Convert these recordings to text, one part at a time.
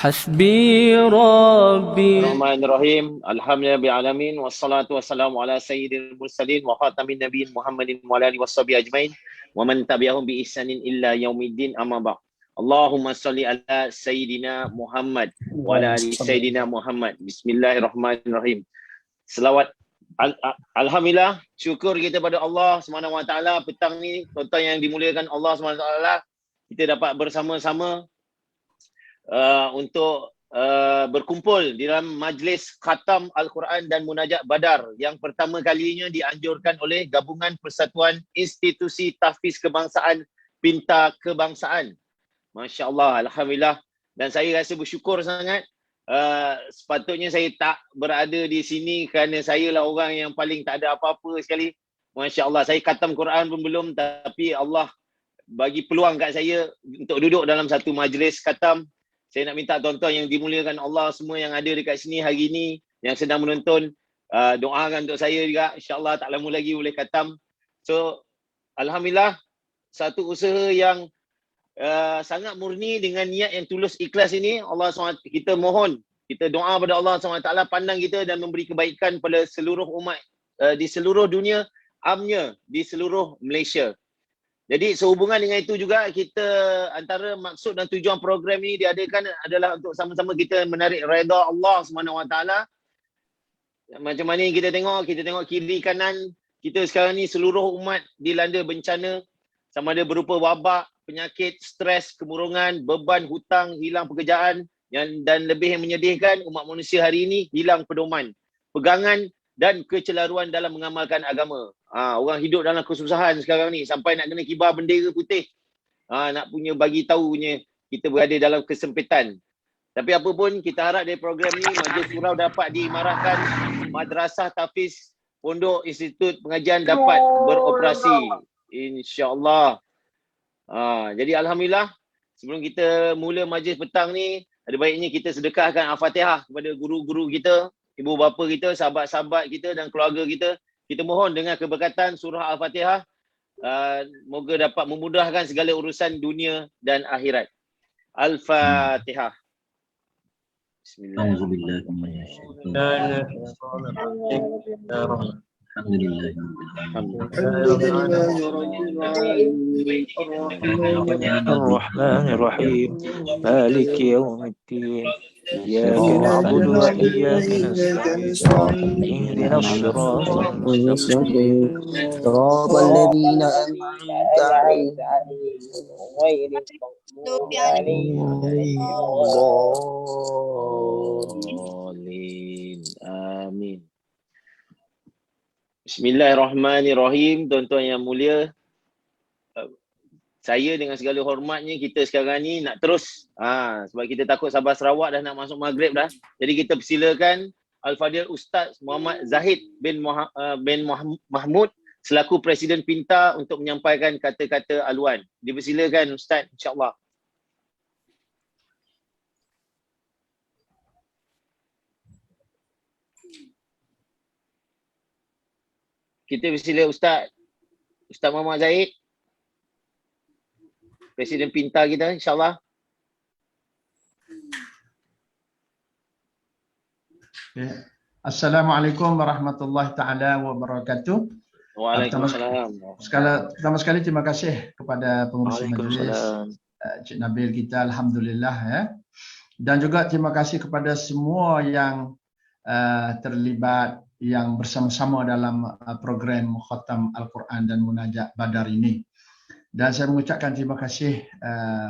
حسبي ربي. Bismillahirrahmanirrahim. Alhamdulillahirabbil alamin wassalatu wassalamu ala sayyidil mursalin wa khatamin nabiyyin Muhammadin wa ala alihi washabihi ajmain wa man tabi'ahum bi ihsanin illa yaumiddin amma ba'd. Allahumma shalli ala sayyidina Muhammad wa ala ali sayyidina Muhammad. Bismillahirrahmanirrahim. Selawat alhamdulillah, syukur kita pada Allah Subhanahu wa taala petang ni, tuan-tuan yang dimuliakan Allah Subhanahu wa taala, kita dapat bersama-sama untuk berkumpul di dalam majlis khatam Al-Quran dan Munajat Badar yang pertama kalinya dianjurkan oleh Gabungan Persatuan Institusi Tahfiz Kebangsaan Pinta Kebangsaan. Masya Allah, alhamdulillah. Dan saya rasa bersyukur sangat. Sepatutnya saya tak berada di sini kerana saya lah orang yang paling tak ada apa-apa sekali. Masya Allah, saya khatam Quran pun belum, tapi Allah bagi peluang kat saya untuk duduk dalam satu majlis khatam. Saya nak minta tuan-tuan yang dimuliakan Allah semua yang ada dekat sini hari ini, yang sedang menonton, doakan untuk saya juga. InsyaAllah tak lama lagi boleh khatam. So, alhamdulillah, satu usaha yang sangat murni dengan niat yang tulus ikhlas ini. Allah SWT, kita mohon, kita doa pada Allah SWT pandang kita dan memberi kebaikan pada seluruh umat di seluruh dunia, amnya di seluruh Malaysia. Jadi sehubungan dengan itu juga, kita antara maksud dan tujuan program ini diadakan adalah untuk sama-sama kita menarik redha Allah SWT. Macam mana kita tengok kiri kanan kita sekarang ni, seluruh umat dilanda bencana, sama ada berupa wabak, penyakit, stres, kemurungan, beban hutang, hilang pekerjaan, dan lebih yang menyedihkan, umat manusia hari ini hilang pedoman, pegangan dan kecelaruan dalam mengamalkan agama. Orang hidup dalam kesusahan sekarang ni, sampai nak kena kibar bendera putih. Nak punya bagi tahu punya kita berada dalam kesempitan. Tapi apa pun, kita harap dari program ni majlis surau dapat diimarahkan, madrasah tahfiz, pondok, institut pengajian dapat beroperasi, insya-Allah. Jadi alhamdulillah, sebelum kita mula majlis petang ni, ada baiknya kita sedekahkan Al-Fatihah kepada guru-guru kita, ibu bapa kita, sahabat-sahabat kita dan keluarga kita. Kita mohon dengan keberkatan surah Al-Fatihah, moga dapat memudahkan segala urusan dunia dan akhirat. Al-Fatihah. Bismillahirrahmanirrahim. Ar-Rahmanir-Rahim, Maliki Yawmiddin, Iyyaka na'budu wa iyyaka nasta'in, ihdinas siratal mustaqim, siratal ladzina an'amta 'alaihim ghairil maghdubi 'alaihim waladdallin. Amin. Bismillahirrahmanirrahim. Tuan-tuan yang mulia, saya dengan segala hormatnya, kita sekarang ni nak terus sebab kita takut Sabah Sarawak dah nak masuk maghrib dah. Jadi kita persilakan Al-Fadhil Ustaz Muhammad Zahid bin Mahmud selaku Presiden Pinta untuk menyampaikan kata-kata aluan. Dipersilakan Ustaz, insya-Allah. Kita persilakan Ustaz Muhammad Zahid, Presiden Pinta kita, insya-Allah. Assalamualaikum warahmatullahi taala wabarakatuh. Waalaikumsalam. Pertama sekali terima kasih kepada pengurusi majlis Cik Nabil kita, alhamdulillah ya. Dan juga terima kasih kepada semua yang terlibat, yang bersama-sama dalam program Khatam Al-Quran dan Munajat Badar ini. Dan saya mengucapkan terima kasih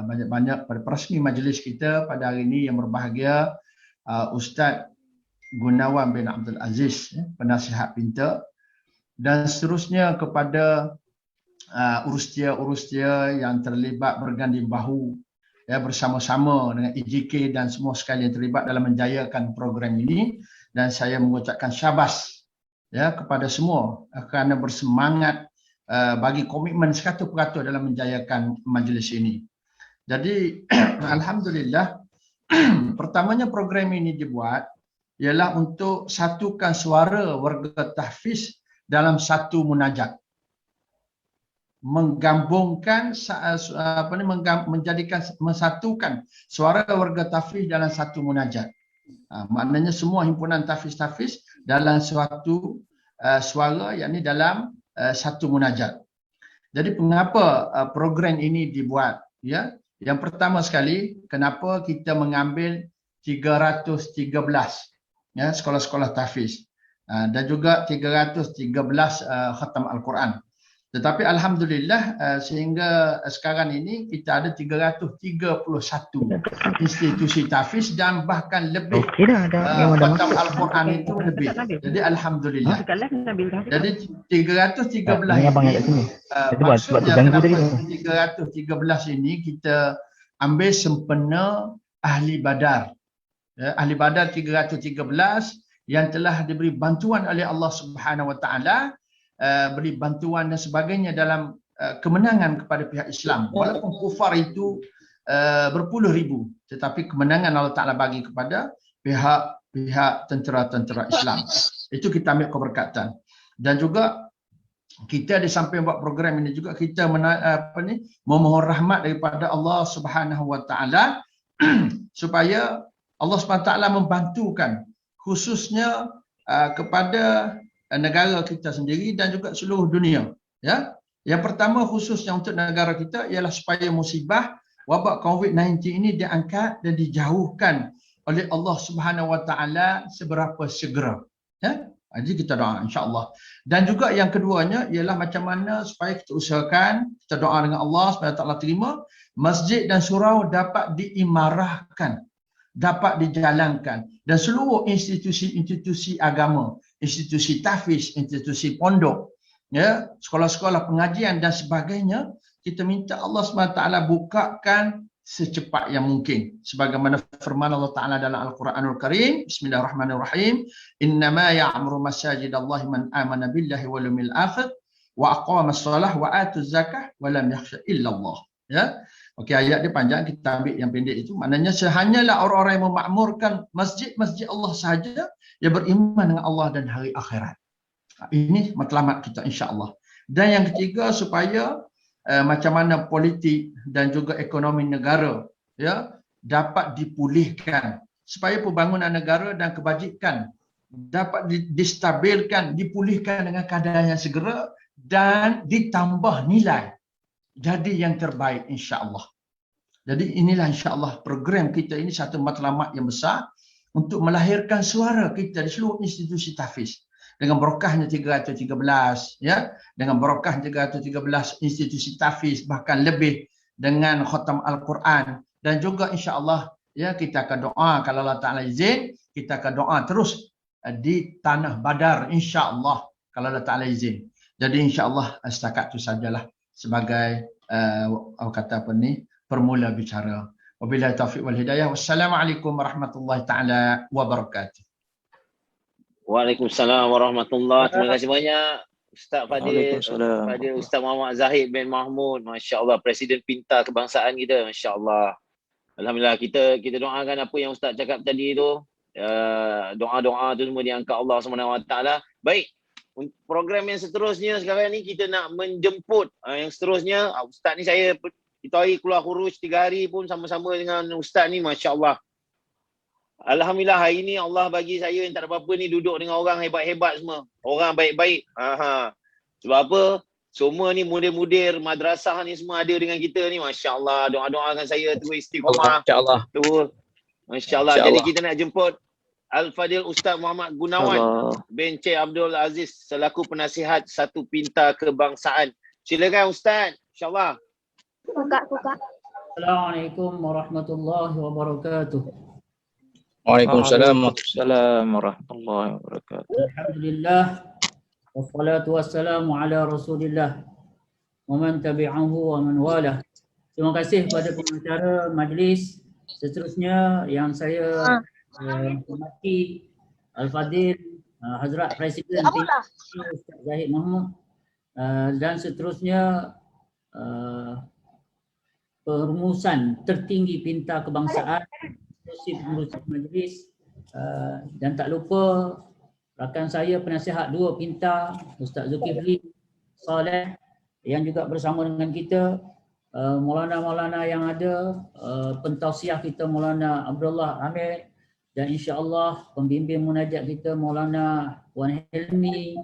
banyak-banyak pada persemi majlis kita pada hari ini yang berbahagia, Ustaz Gunawan bin Abdul Aziz, penasihat Pinta, dan seterusnya kepada urus-tia yang terlibat berganding bahu bersama-sama dengan EJK dan semua sekali yang terlibat dalam menjayakan program ini. Dan saya mengucapkan syabas kepada semua kerana bersemangat bagi komitmen 100% dalam menjayakan majlis ini. Jadi alhamdulillah, pertamanya program ini dibuat ialah untuk satukan suara warga tahfiz dalam satu munajat. menggabungkan mensatukan suara warga tahfiz dalam satu munajat. Maknanya semua himpunan tahfiz-tahfiz dalam suatu suara, yakni dalam satu munajat. Jadi mengapa program ini dibuat? Ya, yang pertama sekali, kenapa kita mengambil 313 ya sekolah-sekolah tahfiz dan juga 313 khatam Al-Quran. Tetapi alhamdulillah sehingga sekarang ini kita ada 331 institusi tahfiz dan bahkan lebih khatam Al-Quran itu lebih. Jadi alhamdulillah. Jadi 313 ini maksudnya kenapa 313 ini kita ambil sempena ahli badar. Ahli badar 313 yang telah diberi bantuan oleh Allah Subhanahu Wa Taala, beri bantuan dan sebagainya dalam kemenangan kepada pihak Islam. Walaupun kufar itu berpuluh ribu, tetapi kemenangan Allah Ta'ala bagi kepada pihak tentera-tentera Islam. Itu kita ambil keberkatan. Dan juga kita di samping buat program ini juga kita memohon rahmat daripada Allah Subhanahu Wa Ta'ala supaya Allah Subhanahu Wa Ta'ala membantukan khususnya kepada negara kita sendiri dan juga seluruh dunia. Ya, yang pertama khususnya untuk negara kita ialah supaya musibah wabak COVID-19 ini diangkat dan dijauhkan oleh Allah Subhanahu Wa Taala seberapa segera. Ya, jadi kita doa insya-Allah. Dan juga yang keduanya ialah macam mana supaya kita usahakan, kita doa dengan Allah supaya Allah terima masjid dan surau dapat diimarahkan, dapat dijalankan, dan seluruh institusi-institusi agama, institusi tahfiz, institusi pondok, ya, sekolah-sekolah pengajian dan sebagainya, kita minta Allah SWT bukakan secepat yang mungkin. Sebagaimana firman Allah Ta'ala dalam Al-Quranul Karim, Bismillahirrahmanirrahim, Innama ya'amru masajidallahi man amana billahi wal yawmil akhir wa aqamas salah wa atuz zakah wa lam yakhsha illallah. Ya. Okey, ayat dia panjang, kita ambil yang pendek itu. Maknanya sehanyalah orang-orang yang memakmurkan masjid-masjid Allah sahaja yang beriman dengan Allah dan hari akhirat. Ini matlamat kita insya-Allah. Dan yang ketiga supaya macam mana politik dan juga ekonomi negara ya dapat dipulihkan supaya pembangunan negara dan kebajikan dapat distabilkan, dipulihkan dengan keadaan yang segera dan ditambah nilai jadi yang terbaik insya-Allah. Jadi inilah insya-Allah program kita ini satu matlamat yang besar untuk melahirkan suara kita di seluruh institusi tahfiz. Dengan berkahnya 313 ya, dengan berkah 313 institusi tahfiz bahkan lebih dengan khatam Al-Quran, dan juga insya-Allah ya kita akan doa kalau Allah Taala izin, kita akan doa terus di tanah Badar insya-Allah kalau Allah Taala izin. Jadi insya-Allah setakat itu sajalah sebagai kata apa ni permula bicara. Wabillahi taufiq wal hidayah. Wassalamualaikum warahmatullahi taala wabarakatuh. Waalaikumsalam warahmatullahi. Terima kasih banyak Ustaz Fadil, Ustaz Muhammad Zahid bin Mahmud, masya-Allah, Presiden Pintar Kebangsaan kita, masya-Allah. Alhamdulillah, kita doakan apa yang Ustaz cakap tadi tu, doa-doa tu semua diangkat Allah SWT. Baik, program yang seterusnya sekarang ni kita nak menjemput yang seterusnya. Ustaz ni saya itu hari keluar khuruj 3 hari pun sama-sama dengan Ustaz ni, masya-Allah. Alhamdulillah hari ni Allah bagi saya yang tak ada apa-apa ni duduk dengan orang hebat-hebat semua. Orang baik-baik. Sebab apa? Semua ni mudir-mudir madrasah ni semua ada dengan kita ni. Masya Allah. Doa-doakan saya tu istiqamah. Masya Allah. Masya Allah. Jadi kita nak jemput Al-Fadil Ustaz Muhammad Gunawan bin Cik Abdul Aziz selaku penasihat Satu Pintar Kebangsaan. Silakan Ustaz. InsyaAllah. Buka. Assalamualaikum warahmatullahi wabarakatuh. Waalaikumsalam warahmatullahi wabarakatuh. Alhamdulillah. Wassalatu wassalamu ala Rasulillah wa man tabi'ahu wa man walah. Terima kasih kepada pengacara majlis. Seterusnya yang saya hormati Al-Fadil Hazrat Presiden Ustaz Zahid Mahmud, dan seterusnya perumusan tertinggi Pintar Kebangsaan, pengurusan majlis, dan tak lupa rakan saya penasihat 2 Pintar Ustaz Zulkifli Saleh, yang juga bersama dengan kita Maulana yang ada, pentausiah kita Maulana Abdullah Amir, dan insya-Allah pembimbing munajat kita Maulana Wan Helmi.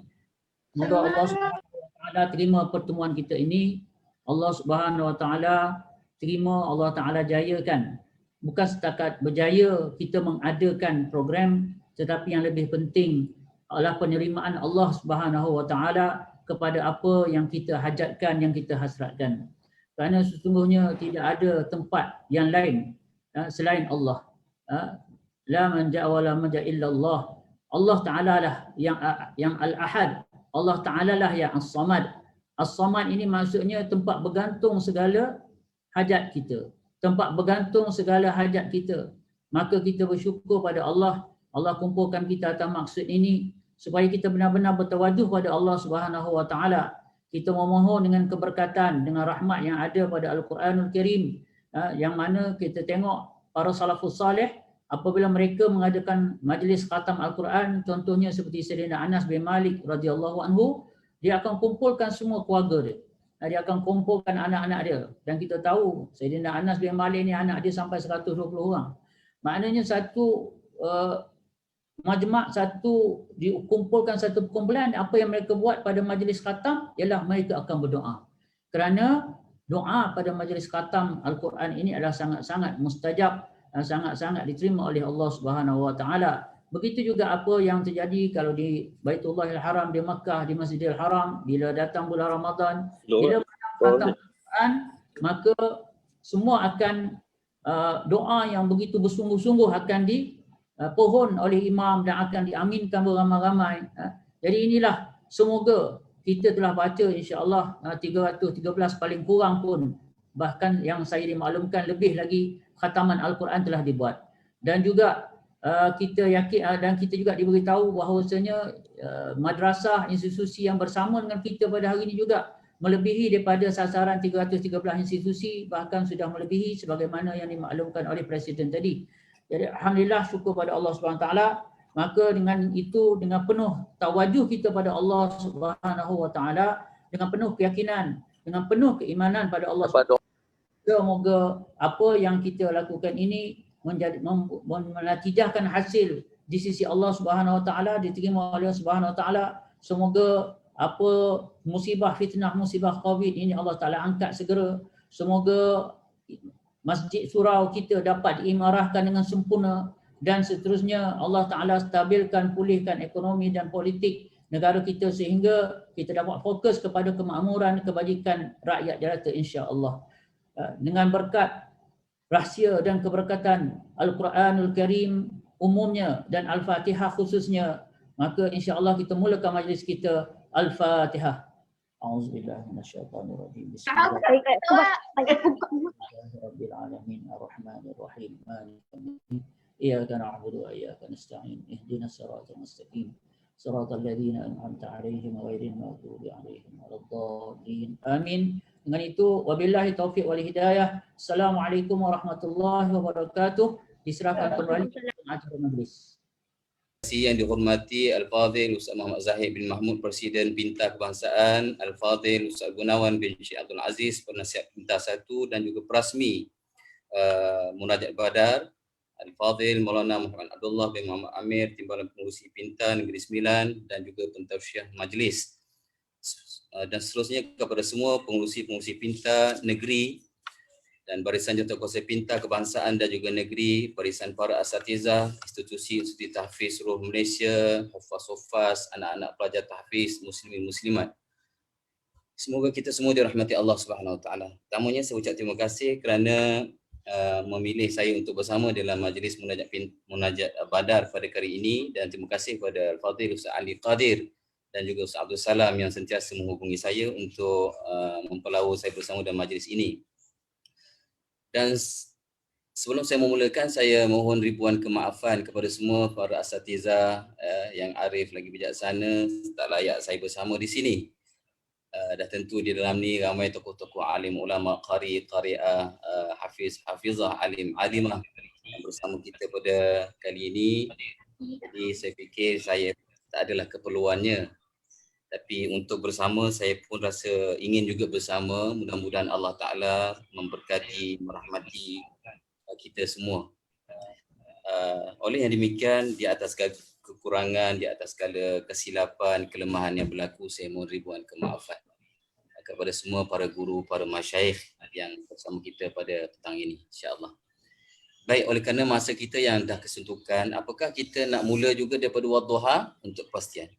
Semoga Allah Subhanahu wa taala terima pertemuan kita ini. Allah Subhanahu wa taala terima, Allah taala jayakan. Bukan setakat berjaya kita mengadakan program, tetapi yang lebih penting adalah penerimaan Allah Subhanahu wa taala kepada apa yang kita hajatkan, yang kita hasratkan. Kerana sesungguhnya tidak ada tempat yang lain selain Allah. La manja wa la manja illa Allah. Allah Ta'ala lah yang Al-Ahad. Allah Ta'ala lah yang As-Samad. As-Samad ini maksudnya tempat bergantung segala hajat kita. Tempat bergantung segala hajat kita. Maka kita bersyukur pada Allah. Allah kumpulkan kita atas maksud ini supaya kita benar-benar bertawajuh pada Allah Subhanahu wa taala. Kita memohon dengan keberkatan, dengan rahmat yang ada pada Al-Quranul Karim, yang mana kita tengok para salafus salih apabila mereka mengadakan majlis khatam Al-Quran, contohnya seperti Sayyidina Anas bin Malik radhiyallahu anhu, dia akan kumpulkan semua keluarga dia. Dia akan kumpulkan anak-anak dia. Dan kita tahu Sayyidina Anas bin Malik ni anak dia sampai 120 orang. Maknanya satu majma', satu dikumpulkan satu perkumpulan, apa yang mereka buat pada majlis khatam ialah mereka akan berdoa. Kerana doa pada majlis khatam Al-Quran ini adalah sangat-sangat mustajab, sangat-sangat diterima oleh Allah Subhanahu wa taala. Begitu juga apa yang terjadi kalau di Baitullahil Haram di Makkah, di Masjidil Haram, bila datang bulan Ramadan, bila khatam Al-Quran, maka semua akan doa yang begitu bersungguh-sungguh akan pohon oleh imam dan akan diaminkan beramai-ramai. Jadi inilah, semoga kita telah baca insya-Allah 313 paling kurang pun, bahkan yang saya dimaklumkan lebih lagi khataman Al-Quran telah dibuat. Dan juga kita yakin dan kita juga diberitahu bahawasanya madrasah, institusi yang bersama dengan kita pada hari ini juga melebihi daripada sasaran 313 institusi, bahkan sudah melebihi sebagaimana yang dimaklumkan oleh Presiden tadi. Jadi alhamdulillah, syukur pada Allah Subhanahu taala. Maka dengan itu, dengan penuh tawajuh kita pada Allah Subhanahu wa taala, dengan penuh keyakinan, dengan penuh keimanan pada Allah Subhanahu wa taala, semoga apa yang kita lakukan ini menjadi menatijahkan hasil di sisi Allah Subhanahu wa taala, diterima oleh Allah Subhanahu wa taala. Semoga apa musibah fitnah, musibah Covid ini Allah Taala angkat segera. Semoga Masjid Surau kita dapat diimarahkan dengan sempurna, dan seterusnya Allah Ta'ala stabilkan, pulihkan ekonomi dan politik negara kita sehingga kita dapat fokus kepada kemakmuran, kebajikan rakyat jelata insya-Allah. Dengan berkat rahsia dan keberkatan Al-Quranul Karim umumnya dan Al-Fatihah khususnya, maka insya-Allah kita mulakan majlis kita. Al-Fatihah. A'udzubillahi minasyaitonirrajim. Bismillahirrahmanirrahim. Alamin arrahmanir rahim. Iyyaka na'budu wa iyyaka nasta'in. Ihdinas siratal mustaqim. Siratal ladzina an'amta 'alaihim ghairil maghdubi 'alaihim waladdallin. Amin. Dengan itu wabillahi taufiq wal hidayah. Assalamualaikum warahmatullahi wabarakatuh. Diserahkan kembali ke acara majlis. Yang dihormati Al-Fadhil Ustaz Muhammad Zahid bin Mahmud, Presiden Pinta Kebangsaan, Al-Fadhil Ustaz Gunawan bin Syekh Abdul Aziz, Penasihat Pinta 1, dan juga Prasmi Munajat Badar, Al-Fadhil Maulana Muhammad Abdullah bin Muhammad Amir, Timbalan Pengurusi Pinta Negeri Sembilan, dan juga Pentausiah Majlis. Dan seterusnya kepada semua pengurusi-pengurusi Pinta Negeri dan barisan jurukuasa Pinta Kebangsaan dan juga negeri, barisan para asatizah, institusi tahfiz seluruh Malaysia, hufaz-hufaz, anak-anak pelajar tahfiz, muslimin muslimat. Semoga kita semua dirahmati Allah Subhanahu wa taala. Pertamanya saya ucap terima kasih kerana memilih saya untuk bersama dalam majlis munajat Badar pada kali ini, dan terima kasih kepada Al-Fadhil Ustaz Ali Qadir dan juga Ustaz Abdul Salam yang sentiasa menghubungi saya untuk mempelawa saya bersama dalam majlis ini. Dan sebelum saya memulakan, saya mohon ribuan kemaafan kepada semua para asatizah yang arif lagi bijaksana, tak layak saya bersama di sini. Dah tentu di dalam ni ramai tokoh-tokoh alim, ulama, qari, qari'ah, hafiz, hafizah, alim, alimah yang bersama kita pada kali ini. Jadi saya fikir saya tak adalah keperluannya Tapi untuk bersama, saya pun rasa ingin juga bersama. Mudah-mudahan Allah Ta'ala memberkati, merahmati kita semua. Oleh yang demikian, di atas segala kekurangan, di atas segala kesilapan, kelemahan yang berlaku, saya mohon ribuan kemaafan kepada semua para guru, para masyayikh yang bersama kita pada petang ini, insya-Allah. Baik, oleh kerana masa kita yang dah kesuntukan, apakah kita nak mula juga daripada wadduha untuk kepastian?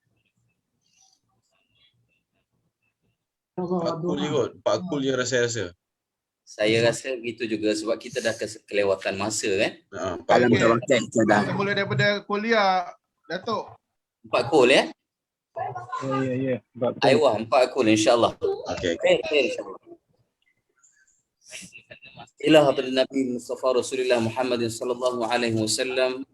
Pak Kul je kot. Pak Kul je rasa-rasa. Saya rasa begitu juga sebab kita dah kelewatan masa kan. Pak Kul. Kita mula daripada kuliah, Datuk. 4 kol ya? Ya. Aiwah, 4 kol insya-Allah. Okey. insya-Allah. Ilah hadir Nabi Mustafa Rasulullah Muhammad sallallahu alaihi wasallam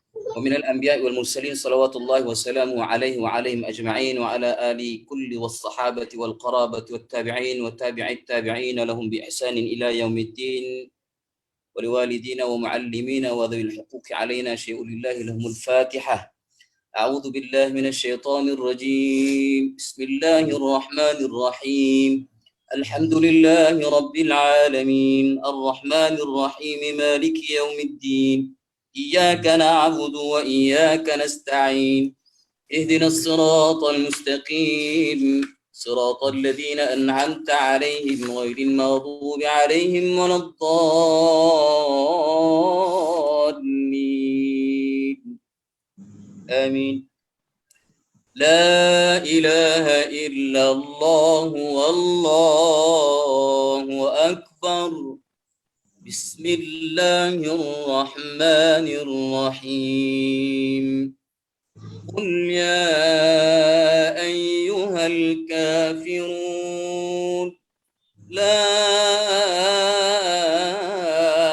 wa minal anbiya'i wal mursalin salawatullahi wa salamuhu alaihi wa alaihim ajma'in wa ala ali kulli was sahabati wal qarabati wat tabi'in wa tabi'it tabi'in lahum bi ihsanin ila yaumiddin wa liwalidina wa muallimina wa dhil huquqi alaina syai'un lillahi lahumul fatihah. A'udzu billahi minasy syaithanir rajim. Bismillahirrahmanirrahim. Alhamdulillahi rabbil alamin. Arrahmanir rahim. Maliki yaumiddin. Iyyaka na'budu wa iyyaka nasta'in. Ihdinas siratal mustaqim. Siratal ladzina an'amta 'alaihim ghairil maghdubi 'alaihim waladdallin. Amin. La ilaha illallah wallahu akbar. Bismillahirrahmanirrahim. Qul ya ayyuhal kafirun la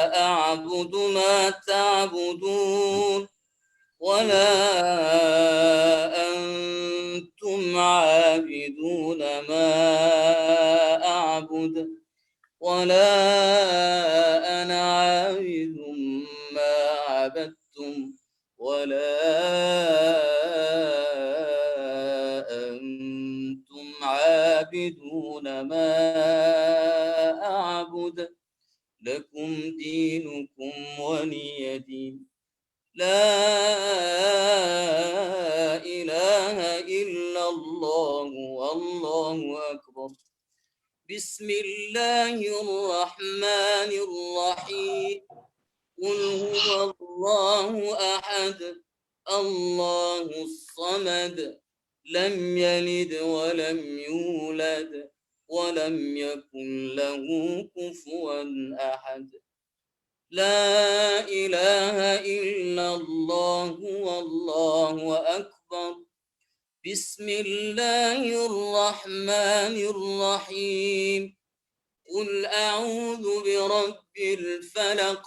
a'budu ma ta'budun ولا أنتم عابدون ما أعبد ولا أنا عابد ما عبدتم ولا أنتم عابدون ما أعبد لكم دينكم ولي دين. لا إله إلا الله والله أكبر. بسم الله الرحمن الرحيم. قل هو الله أحد الله الصمد لم يلد ولم يولد ولم يكن له كفوا أحد. لا إله إلا الله والله أكبر. بسم الله الرحمن الرحيم. قل أعوذ برب الفلق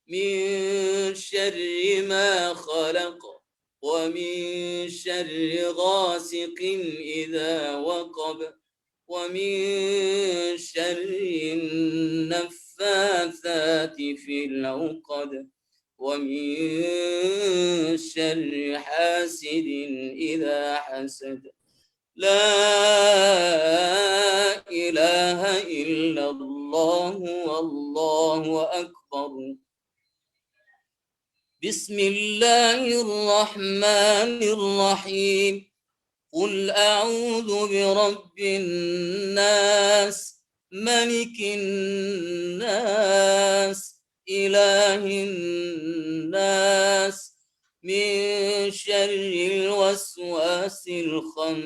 من شر ما خلق ومن شر غاسق إذا وقب ومن شر النفاثات في العقد ومن شر حاسد إذا حسد. لا إله إلا الله والله أكبر. بسم الله الرحمن الرحيم. قل أعوذ برب الناس ملك الناس إله الناس من شر الوسواس الخناس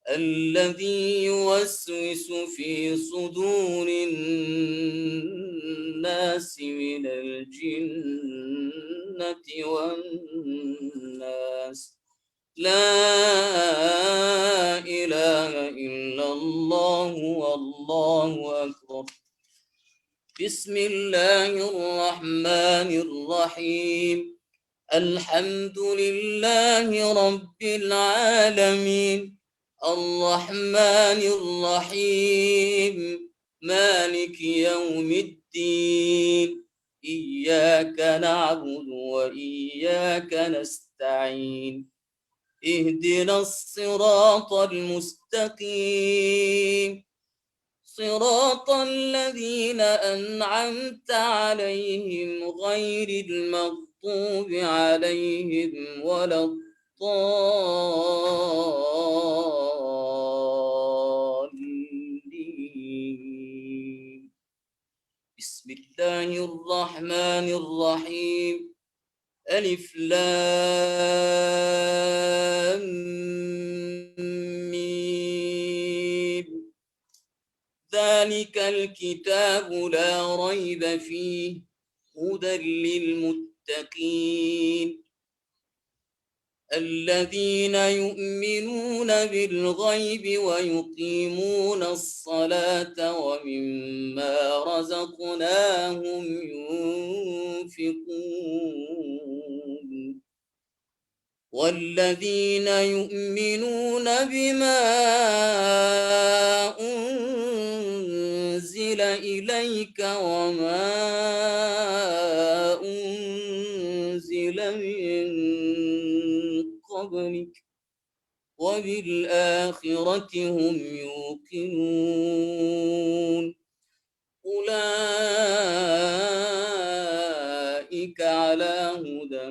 الذي يوسوس في صدور الناس من الجنة والناس. لا إله إلا الله والله أكبر. بسم الله الرحمن الرحيم. الحمد لله رب العالمين الرحمن الرحيم مالك يوم الدين إياك نعبد وإياك نستعين اهدنا الصراط المستقيم صراط الذين أنعمت عليهم غير المغضوب عليهم ولا الضالين. بسم الله الرحمن الرحيم. ألف لام ميم. ذلك الكتاب لا ريب فيه هدى للمتقين الذين يؤمنون بالغيب ويقيمون الصلاة ومما رزقناهم ينفقون والذين يؤمنون بما أنزل إليك وما أنزل من قبلك وبالآخرة هم يوقنون أولئك على هدى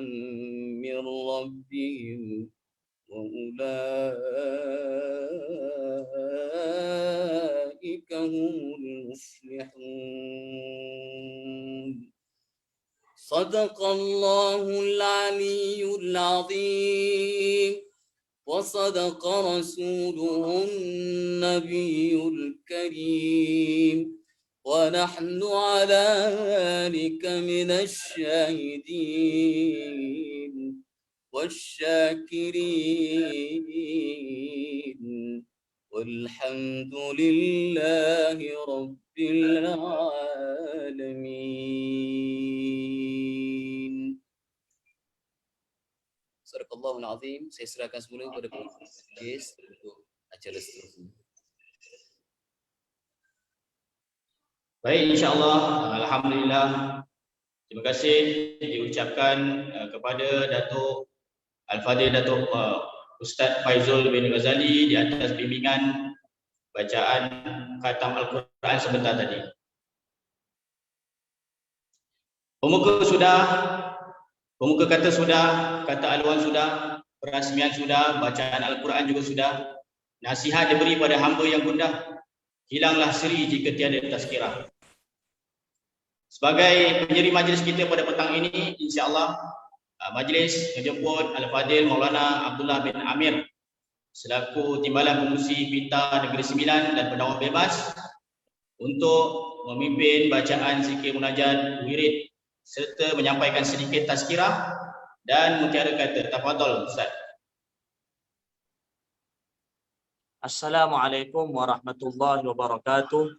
من ربهم وأولئك هم المفلحون. صدق الله العلي العظيم وصدق رسوله النبي الكريم ونحن على ذلك من الشاهدين والشاكرين والحمد لله رب العالمين. Sadaqallahul Azim. Saya serahkan semula kepada Pengeris untuk acara seterusnya. Baik, insya-Allah, alhamdulillah. Terima kasih diucapkan kepada Datuk Al-Fadhil Datuk Ustaz Faizul bin Ghazali di atas bimbingan bacaan khatam Al-Quran sebentar tadi. Pemuka sudah, pemuka kata sudah, kata aluan sudah, perasmian sudah, bacaan Al-Quran juga sudah. Nasihat diberi pada hamba yang gundah, hilanglah seri jika tiada tazkirah. Sebagai pendiri majlis kita pada petang ini, insya-Allah majlis menjemput Al-Fadhil Maulana Abdullah bin Amir selaku Timbalan Pengurusi PITA Negeri Sembilan dan Pendakwa Bebas untuk memimpin bacaan zikir munajat wirid serta menyampaikan sedikit tazkirah dan mutiara kata. Tafadhal Ustaz. Assalamualaikum warahmatullahi wabarakatuh.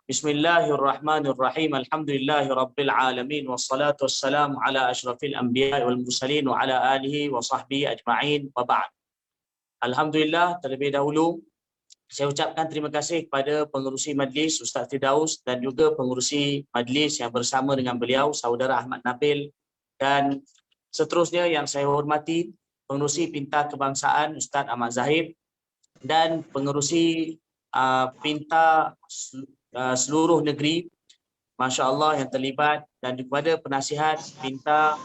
Bismillahirrahmanirrahim. Alhamdulillahi rabbil alamin wassalatu wassalamu ala asyrafil anbiya wal mursalin wa ala alihi wa sahbihi ajma'in wa ba'd. Alhamdulillah, terlebih dahulu saya ucapkan terima kasih kepada pengerusi majlis Ustaz Firdaus dan juga pengerusi majlis yang bersama dengan beliau Saudara Ahmad Nabil, dan seterusnya yang saya hormati pengerusi PINTA Kebangsaan Ustaz Ahmad Zahid dan pengerusi PINTA seluruh negeri, Masya Allah yang terlibat, dan kepada penasihat PINTA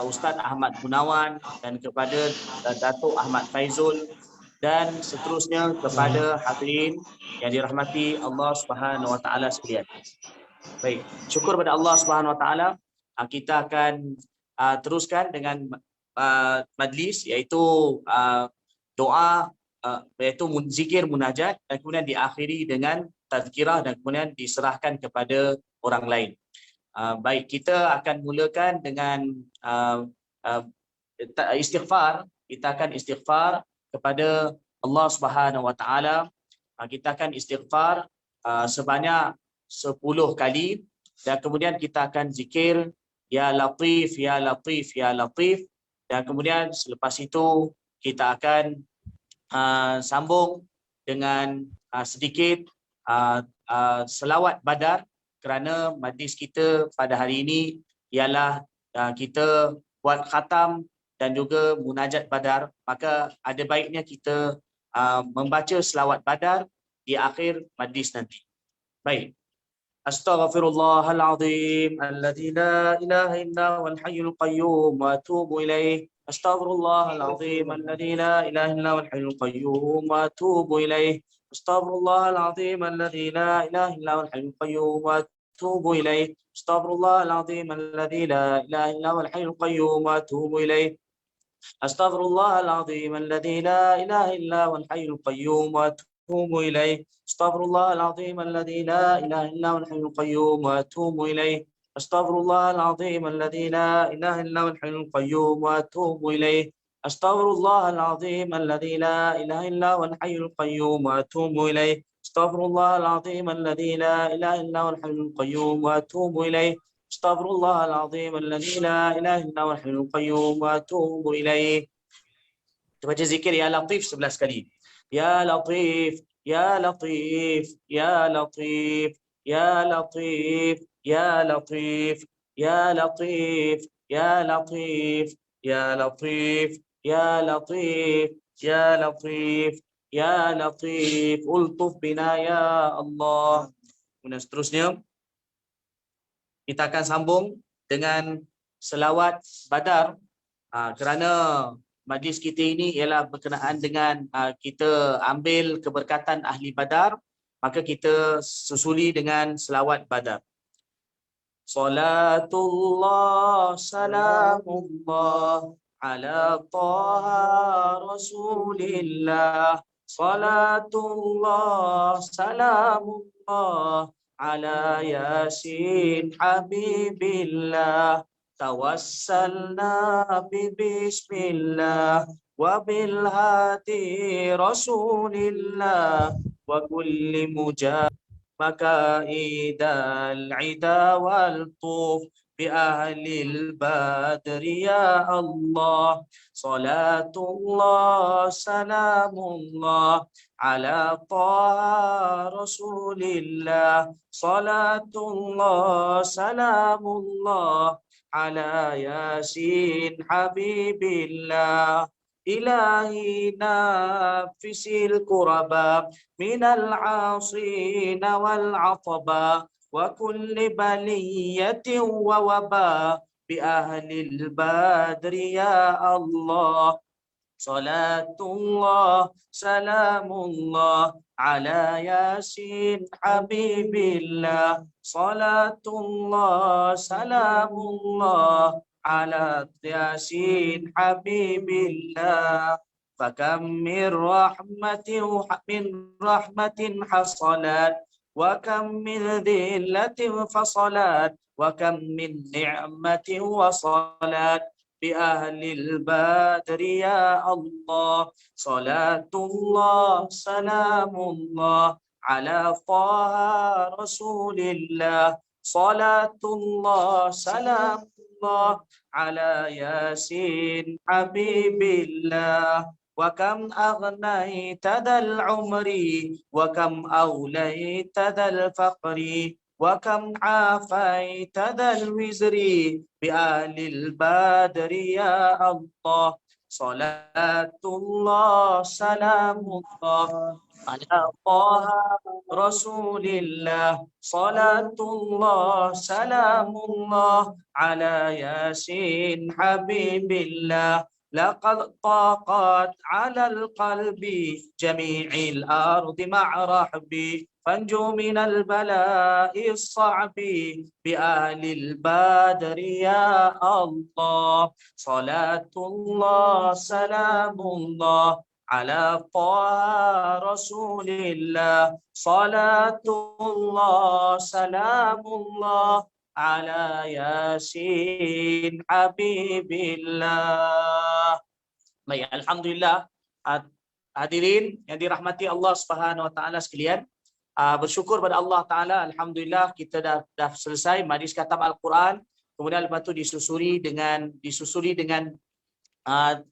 Ustaz Ahmad Gunawan dan kepada Datuk Ahmad Faizul dan seterusnya kepada hadirin yang dirahmati Allah Subhanahu Wa Taala sekalian. Baik, syukur pada Allah Subhanahu Wa Taala. Kita akan teruskan dengan majlis, iaitu doa, iaitu zikir munajat, dan kemudian diakhiri dengan tazkirah dan kemudian diserahkan kepada orang lain. Baik, kita akan mulakan dengan istighfar. Kita akan istighfar kepada Allah Subhanahu Wa Taala. Kita akan istighfar sebanyak 10 kali dan kemudian kita akan zikir ya Latif, ya Latif, ya Latif, dan kemudian selepas itu kita akan sambung dengan sedikit selawat badar, kerana majlis kita pada hari ini ialah kita buat khatam dan juga munajat badar, maka ada baiknya kita membaca selawat badar di akhir majlis nanti. Baik. Astaghfirullahalazim alladzi la ilaha illa huwal hayyul qayyum wa atubu ilaih. Astaghfirullahalazim alladzi la ilaha illa huwal hayyul qayyum wa atubu ilaih. Astaghfirullahalazim alladzi la ilaha illa huwal hayyul qayyum wa atubu ilaih. Astaghfirullahalazim alladzi la ilaha illa huwal hayyul qayyum wa atubu ilaih. Astaghfirullahalazim alladzi la ilaha illa huwal hayyul qayyum wa atubu ilaih. Astaghfirullahalazim alladzi la ilaha illa huwal hayyul qayyum wa atubu ilaih. Astaghfirullahalazim alladzi la ilaha illa huwal hayyul qayyum wa atubu ilaih. Astaghfirullahalazim alladzi la ilaha illa huwal hayyul qayyum wa atubu ilaih. Astaghfirullahalazim alladzi la ilaha illa huwal hayyul qayyum wa atubu ilaih. Astaghfirullahalazim alladzi la ilaha illa huwal hayyul qayyum wa atubu ilaih. Kita baca zikir ya Latif 11 kali. Ya Latif, ya Latif, ya Latif, ya Latif, ya Latif, ya Latif, ya Latif, ya Latif, ya Latif, ya Latif, ya Latif, ultuf bina ya Allah. Kemudian seterusnya kita akan sambung dengan selawat badar, kerana majlis kita ini ialah berkenaan dengan kita ambil keberkatan ahli badar, maka kita susuli dengan selawat badar. Salatullah salamullah ala taha rasulillah. Salatullah salamullah ala yasin habibillah. Tawassalna bismillah wa bil hadi rasulillah wa kulli mujahid makaidal ida wal tuf bi ahlil badri ya Allah. Salatullah salamullah ala taha rasulillah. Salatullah salamullah ala yasin habibillah. Ilahi nafisil kuraba minal asina wal ataba wa kulli baliyatin wa waba bi ahlil badri ya Allah. Salatullah salamullah ala yasin habibillah. Salatullah salamullah ala yasin habibillah. Fakam min rahmatin hasalat wa kam min dhillatin fasalat wa kam min ni'matin wasalat bi ahlil badri ya Allah. Salatullah salamullah ala taha rasulillah. Salatullah salamullah ala yasin habibillah. Wa kam aghnayta dal umri wa kam awlayta dal faqri wa kam afaita dal wizri bi ahlil badri ya Allah. Salatullah salamullah ala taha rasulillah. Salatullah salamullah ala yasin habibillah. Laqad taqat ala al-qalbi jami'il ardi ma'rahbi. Fanju minal bala'i as-sa'bi bi ahlil badri ya Allah. Salatullah salamullah ala taha rasulillah. Salatullah salamullah ala yasin habibillah. Baik, alhamdulillah hadirin yang dirahmati Allah Subhanahu wa taala sekalian. Bersyukur pada Allah taala, alhamdulillah kita dah selesai majlis khatam Al-Quran. Kemudian lepas tu disusuri dengan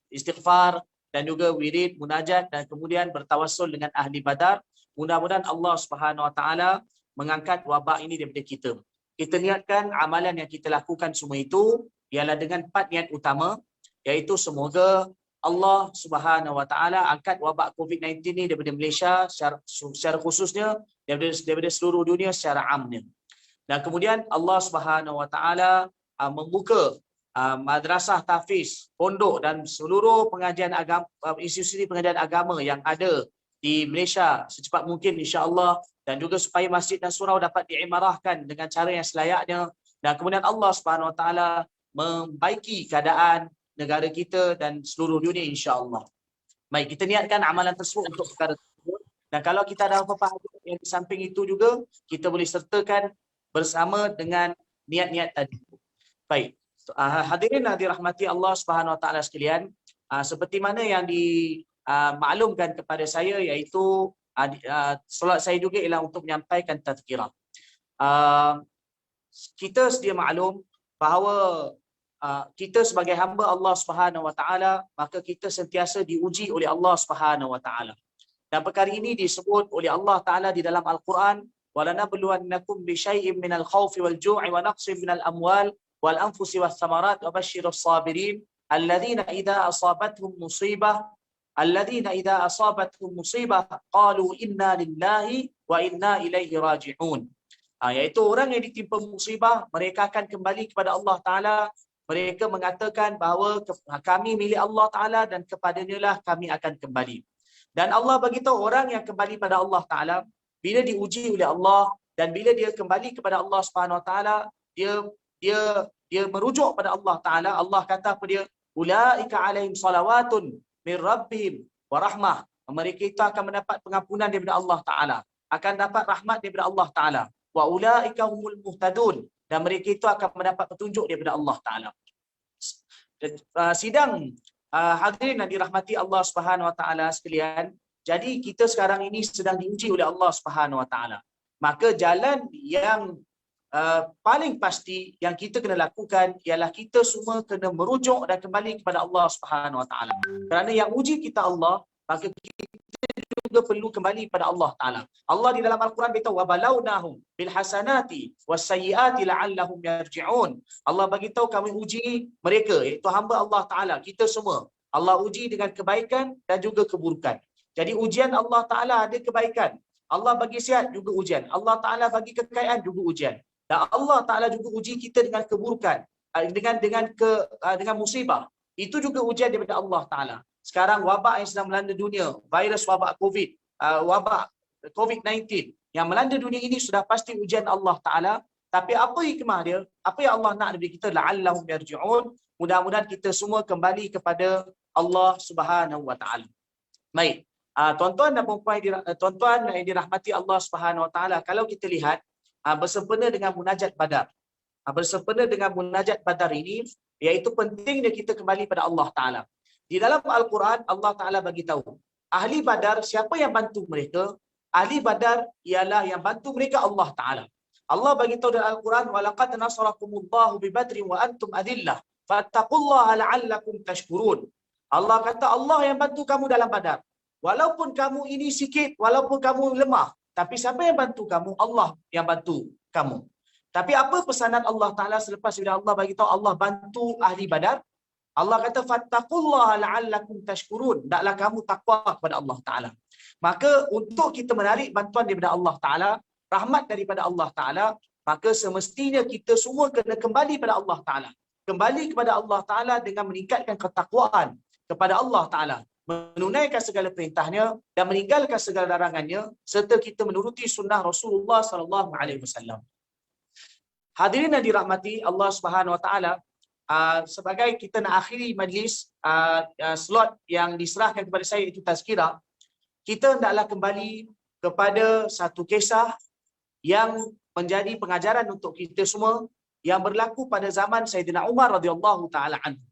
istighfar dan juga wirid, munajat, dan kemudian bertawassul dengan ahli badar. Mudah-mudahan Allah Subhanahu wa taala mengangkat wabak ini daripada kita. Kita niatkan amalan yang kita lakukan semua itu ialah dengan 4 niat utama. iaitu semoga Allah Subhanahu Wa Taala angkat wabak COVID-19 ni daripada Malaysia secara khususnya, daripada seluruh dunia secara amnya. Dan kemudian Allah Subhanahu Wa Taala membuka madrasah tahfiz, pondok dan seluruh pengajian agama, institusi pengajian agama yang ada di Malaysia secepat mungkin insya-Allah, dan juga supaya masjid dan surau dapat diimarahkan dengan cara yang selayaknya, dan kemudian Allah Subhanahu Wa Taala membaiki keadaan negara kita dan seluruh dunia insya-Allah. Baik, kita niatkan amalan tersebut untuk perkara tersebut, dan kalau kita ada apa-apa yang di samping itu juga kita boleh sertakan bersama dengan niat-niat tadi. Baik, hadirin yang dirahmati Allah Subhanahu Wa Taala sekalian, seperti mana yang dimaklumkan kepada saya, iaitu solat saya juga ialah untuk menyampaikan tazkirah. Kita sedia maklum bahawa kita sebagai hamba Allah Subhanahu Wa Taala, maka kita sentiasa diuji oleh Allah Subhanahu Wa Taala. Dan perkara ini disebut oleh Allah Taala di dalam Al-Quran, walanabluwannakum bisyai'in minal khawfi wal ju'i wa naqsin minal amwal wal anfusi was samarat wa basyirus sabirin alladhina idza asabathum musibah qalu inna lillahi wa inna ilaihi raji'un. Iaitu orang yang ditimpa musibah, mereka akan kembali kepada Allah Taala. Mereka mengatakan bahawa kami milik Allah Ta'ala dan kepadanya lah kami akan kembali. Dan Allah beritahu orang yang kembali pada Allah Ta'ala, bila diuji oleh Allah dan bila dia kembali kepada Allah Subhanahu Wa Ta'ala, dia merujuk pada Allah Ta'ala. Allah kata kepada dia, ulaika alaihim salawatun min rabbihim wa rahmah. Mereka itu akan mendapat pengampunan daripada Allah Ta'ala, akan dapat rahmat daripada Allah Ta'ala. Wa ulaika humul muhtadun. Dan mereka itu akan mendapat petunjuk daripada Allah Ta'ala. Sidang hadirin yang dirahmati Allah Subhanahu Wa Ta'ala sekalian, jadi kita sekarang ini sedang diuji oleh Allah Subhanahu Wa Ta'ala. Maka jalan yang paling pasti yang kita kena lakukan ialah kita semua kena merujuk dan kembali kepada Allah Subhanahu Wa Ta'ala. Kerana yang uji kita Allah, maka kita juga perlu kembali pada Allah Ta'ala. Allah di dalam Al-Quran beritahu, وَبَلَوْنَهُمْ بِالْحَسَنَاتِ وَالسَّيِّئَاتِ لَعَلَّهُمْ يَرْجِعُونَ. Allah beritahu kami uji mereka, iaitu hamba Allah Ta'ala, kita semua. Allah uji dengan kebaikan dan juga keburukan. Jadi ujian Allah Ta'ala ada kebaikan. Allah bagi sihat juga ujian. Allah Ta'ala bagi kekayaan juga ujian. Dan Allah Ta'ala juga uji kita dengan keburukan, dengan musibah. Itu juga ujian daripada Allah Ta'ala. Sekarang wabak yang sedang melanda dunia, virus wabak wabak COVID-19 yang melanda dunia ini sudah pasti ujian Allah Ta'ala. Tapi apa hikmah dia? Apa yang Allah nak daripada kita? La'allahum yarji'un. Mudah-mudahan kita semua kembali kepada Allah Subhanahu Wa Ta'ala. Baik, tuan-tuan dan puan-puan, tuan-tuan yang dirahmati Allah Subhanahu Wa Ta'ala, kalau kita lihat bersempena dengan munajat Badar. Bersempena dengan munajat Badar ini, iaitu pentingnya kita kembali pada Allah Ta'ala. Di dalam Al-Quran, Allah Ta'ala bagi tahu, ahli Badar, siapa yang bantu mereka? Ahli Badar ialah yang bantu mereka Allah Ta'ala. Allah bagi tahu dalam Al-Quran, وَلَقَدْ نَصَرَكُمُ اللَّهُ بِبَدْرٍ وَأَنْتُمْ أَذِلَّةٌ فَاتَّقُوا اللَّهَ لَعَلَّكُمْ تَشْكُرُونَ. Allah kata Allah yang bantu kamu dalam Badar. Walaupun kamu ini sikit, walaupun kamu lemah, tapi siapa yang bantu kamu? Allah yang bantu kamu. Tapi apa pesanan Allah Ta'ala selepas bila Allah bagi tahu Allah bantu ahli Badar? Allah kata fattaqullaha la'allakum tashkurun. Hendaklah kamu takwa kepada Allah Ta'ala. Maka untuk kita menarik bantuan daripada Allah Ta'ala, rahmat daripada Allah Ta'ala, maka semestinya kita semua kena kembali kepada Allah Ta'ala. Kembali kepada Allah Ta'ala dengan meningkatkan ketakwaan kepada Allah Ta'ala, menunaikan segala perintahnya dan meninggalkan segala larangannya, serta kita menuruti sunnah Rasulullah SAW. Hadirin yang dirahmati Allah Subhanahu Wa Ta'ala, sebagai kita nak akhiri majlis, slot yang diserahkan kepada saya itu tazkirah, kita hendaklah kembali kepada satu kisah yang menjadi pengajaran untuk kita semua yang berlaku pada zaman Sayyidina Umar radhiyallahu taala anhu.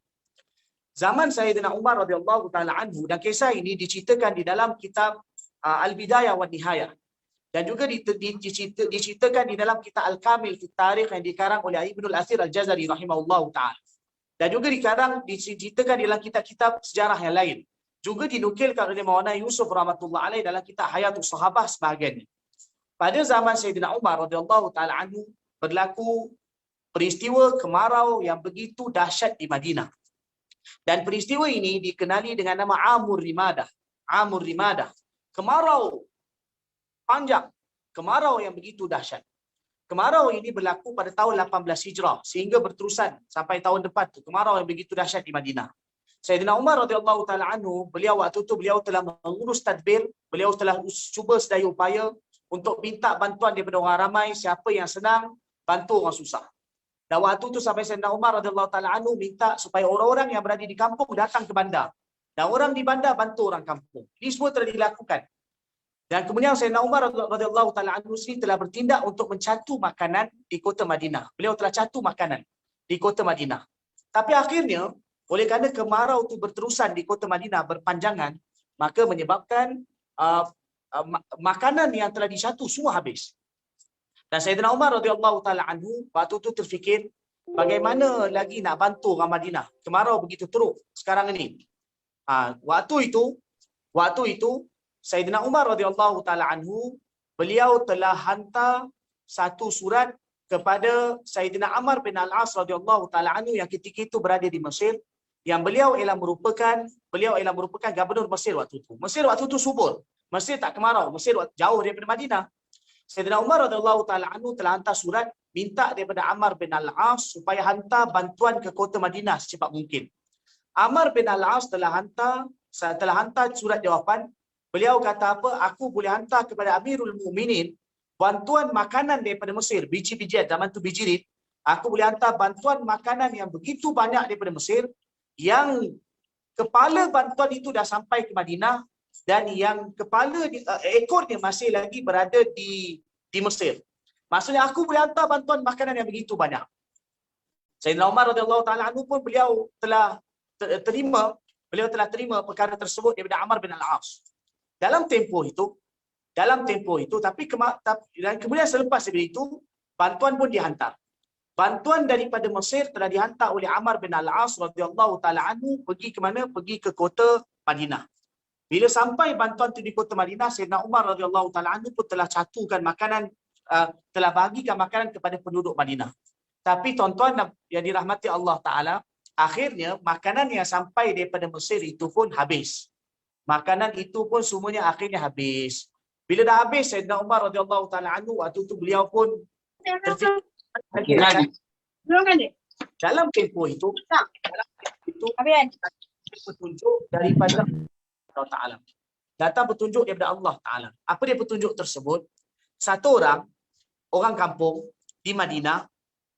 Zaman Sayyidina Umar radhiyallahu taala anhu, dan kisah ini diceritakan di dalam kitab Al-Bidayah wa Nihayah, dan juga diceritakan di dalam kitab Al-Kamil fi Tarikh yang dikarang oleh Ibnul Athir Al-Jazari rahimahullahu taala. Dan juga diceritakan dalam kitab-kitab sejarah yang lain. Juga dinukilkan oleh Maulana Yusuf rahmatullah alaih dalam kitab Hayatus Sahabah sebahagiannya. Pada zaman Sayyidina Umar radhiyallahu taala anhu berlaku peristiwa kemarau yang begitu dahsyat di Madinah. Dan peristiwa ini dikenali dengan nama Amur Rimadah. Amur Rimadah. Kemarau panjang, kemarau yang begitu dahsyat. Kemarau ini berlaku pada tahun 18 Hijrah sehingga berterusan sampai tahun depan tu. Kemarau yang begitu dahsyat di Madinah. Sayyidina Umar radhiyallahu taala anhu, beliau waktu itu beliau telah mengurus tadbir, beliau telah cuba sedaya upaya untuk minta bantuan daripada orang ramai, siapa yang senang bantu orang susah. Dan waktu itu sampai Sayyidina Umar radhiyallahu taala anhu minta supaya orang-orang yang berada di kampung datang ke bandar. Dan orang di bandar bantu orang kampung. Ini semua telah dilakukan. Dan kemudian Sayyidina Umar radhiyallahu taala anhu telah bertindak untuk mencatu makanan di kota Madinah. Beliau telah catu makanan di kota Madinah. Tapi akhirnya oleh kerana kemarau itu berterusan di kota Madinah berpanjangan, maka menyebabkan makanan yang telah dicatu semua habis. Dan Sayyidina Umar radhiyallahu taala anhu waktu itu terfikir bagaimana lagi nak bantu orang Madinah. Kemarau begitu teruk sekarang ini. Waktu itu Sayyidina Umar radhiyallahu taala anhu, beliau telah hantar satu surat kepada Sayyidina Amr bin Al-As radhiyallahu taala anhu yang ketika itu berada di Mesir, yang beliau ialah merupakan gubernur Mesir waktu itu. Mesir waktu itu subur. Mesir tak kemarau, Mesir jauh daripada Madinah. Sayyidina Umar radhiyallahu taala anhu telah hantar surat minta daripada Amr bin Al-As supaya hantar bantuan ke kota Madinah secepat mungkin. Amr bin Al-As telah hantar surat jawapan. Beliau kata apa? Aku boleh hantar kepada Amirul Mukminin bantuan makanan daripada Mesir, biji-bijian zaman tu bijirit. Aku boleh hantar bantuan makanan yang begitu banyak daripada Mesir, yang kepala bantuan itu dah sampai ke Madinah dan yang kepala ekornya masih lagi berada di Mesir. Maksudnya aku boleh hantar bantuan makanan yang begitu banyak. Sayyidina Umar radhiyallahu taala anhu pun beliau telah terima perkara tersebut daripada Amr bin Al-As. Dalam tempoh itu, tapi dan kemudian selepas itu, bantuan pun dihantar. Bantuan daripada Mesir telah dihantar oleh Amr bin Al-As radhiyallahu taala anhu pergi ke mana? Pergi ke kota Madinah. Bila sampai bantuan itu di kota Madinah, Sayyidina Umar radhiyallahu taala anhu pun telah catukan makanan, telah bagikan makanan kepada penduduk Madinah. Tapi tuan-tuan yang dirahmati Allah Taala, akhirnya makanan yang sampai daripada Mesir itu pun habis. Makanan itu pun semuanya akhirnya habis. Bila dah habis, Sayyidina Umar radhiyallahu taala anhu waktu itu beliau pun terfikir dalam tempoh itu petunjuk daripada Allah Taala. Datang petunjuk daripada Allah Taala. Apa dia petunjuk tersebut? Satu orang kampung di Madinah,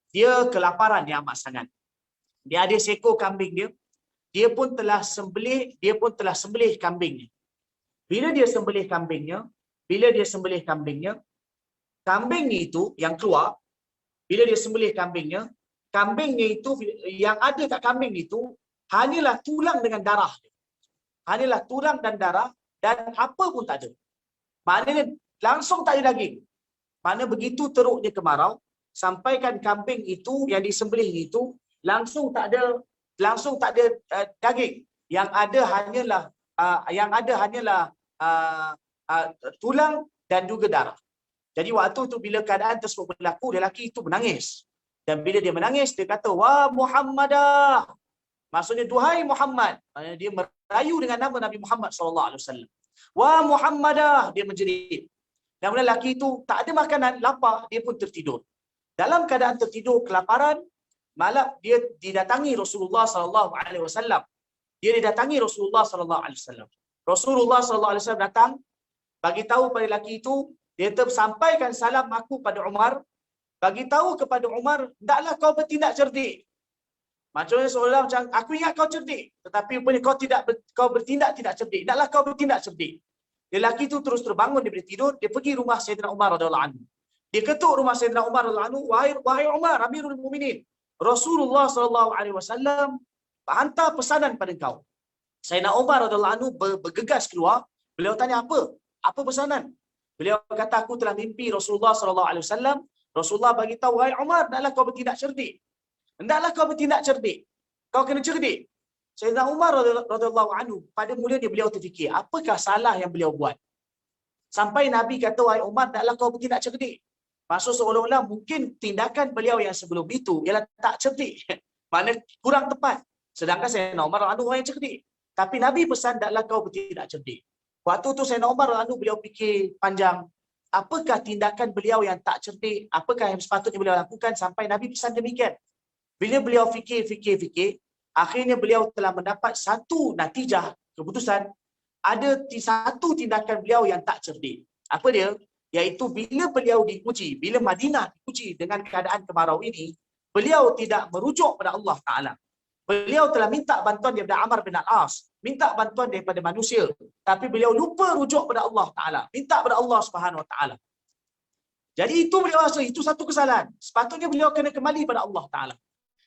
dia kelaparan yang amat sangat. Dia ada seekor kambing dia. Dia pun telah sembelih kambingnya. Bila dia sembelih kambingnya, kambing itu yang keluar, bila dia sembelih kambingnya itu yang ada kat kambing itu hanyalah tulang dengan darah. Hanyalah tulang dan darah dan apa pun tak ada. Maknanya langsung tak ada daging. Mana begitu teruknya kemarau, sampaikan kambing itu yang disembelih itu langsung tak ada daging. Yang ada hanyalah tulang dan juga darah. Jadi waktu tu bila keadaan tersebut berlaku, lelaki itu menangis. Dan bila dia menangis, dia kata, "Wah Muhammadah." Maksudnya, "Duhai Muhammad." Dia merayu dengan nama Nabi Muhammad SAW. "Wah Muhammadah." Dia menjerit. Dan kemudian lelaki itu tak ada makanan, lapar, dia pun tertidur. Dalam keadaan tertidur, kelaparan, malam dia didatangi Rasulullah SAW. Rasulullah SAW datang, bagi tahu pada lelaki itu, dia sampaikan salam aku pada Umar, bagi tahu kepada Umar, hendaklah kau bertindak cerdik. Maksudnya seolah macam, aku ingat kau cerdik, tetapi rupanya kau bertindak tidak cerdik. Hendaklah kau bertindak cerdik. Lelaki itu terus terbangun daripada tidur, dia pergi rumah Sayyidina Umar radhiyallahu anhu. Dia ketuk rumah Sayyidina Umar radhiyallahu anhu, "Wahai Umar, Amirul Mukminin, Rasulullah SAW hantar pesanan pada kau." Sayyidina Umar radhiyallahu anhu bergegas keluar. Beliau tanya, apa pesanan? Beliau kata, "Aku telah mimpi Rasulullah SAW. Rasulullah bagi tahu, wahai Umar, hendaklah kau bertindak cerdik. Kau kena cerdik." Sayyidina Umar radhiyallahu anhu pada mulanya beliau terfikir, apakah salah yang beliau buat? Sampai Nabi kata, "Wahai Umar, hendaklah kau bertindak cerdik." Maksud seolah-olah mungkin tindakan beliau yang sebelum itu ialah tak cerdik. Mana kurang tepat. Sedangkan Sayyidina Umar radhiyallahu anhu orang yang cerdik. Tapi Nabi pesan taklah kau bertindak cerdik. Waktu tu Sayyidina Umar radhiyallahu anhu beliau fikir panjang, apakah tindakan beliau yang tak cerdik, apakah yang sepatutnya beliau lakukan sampai Nabi pesan demikian. Bila beliau fikir, akhirnya beliau telah mendapat satu natijah, keputusan, ada satu tindakan beliau yang tak cerdik. Apa dia? Iaitu bila beliau diuji, bila Madinah diuji dengan keadaan kemarau ini, beliau tidak merujuk pada Allah Ta'ala. Beliau telah minta bantuan daripada Amr bin Al-As, minta bantuan daripada manusia, tapi beliau lupa rujuk pada Allah Ta'ala, minta pada Allah Subhanahu Wa Ta'ala. Jadi itu beliau rasa, itu satu kesalahan. Sepatutnya beliau kena kembali pada Allah Ta'ala.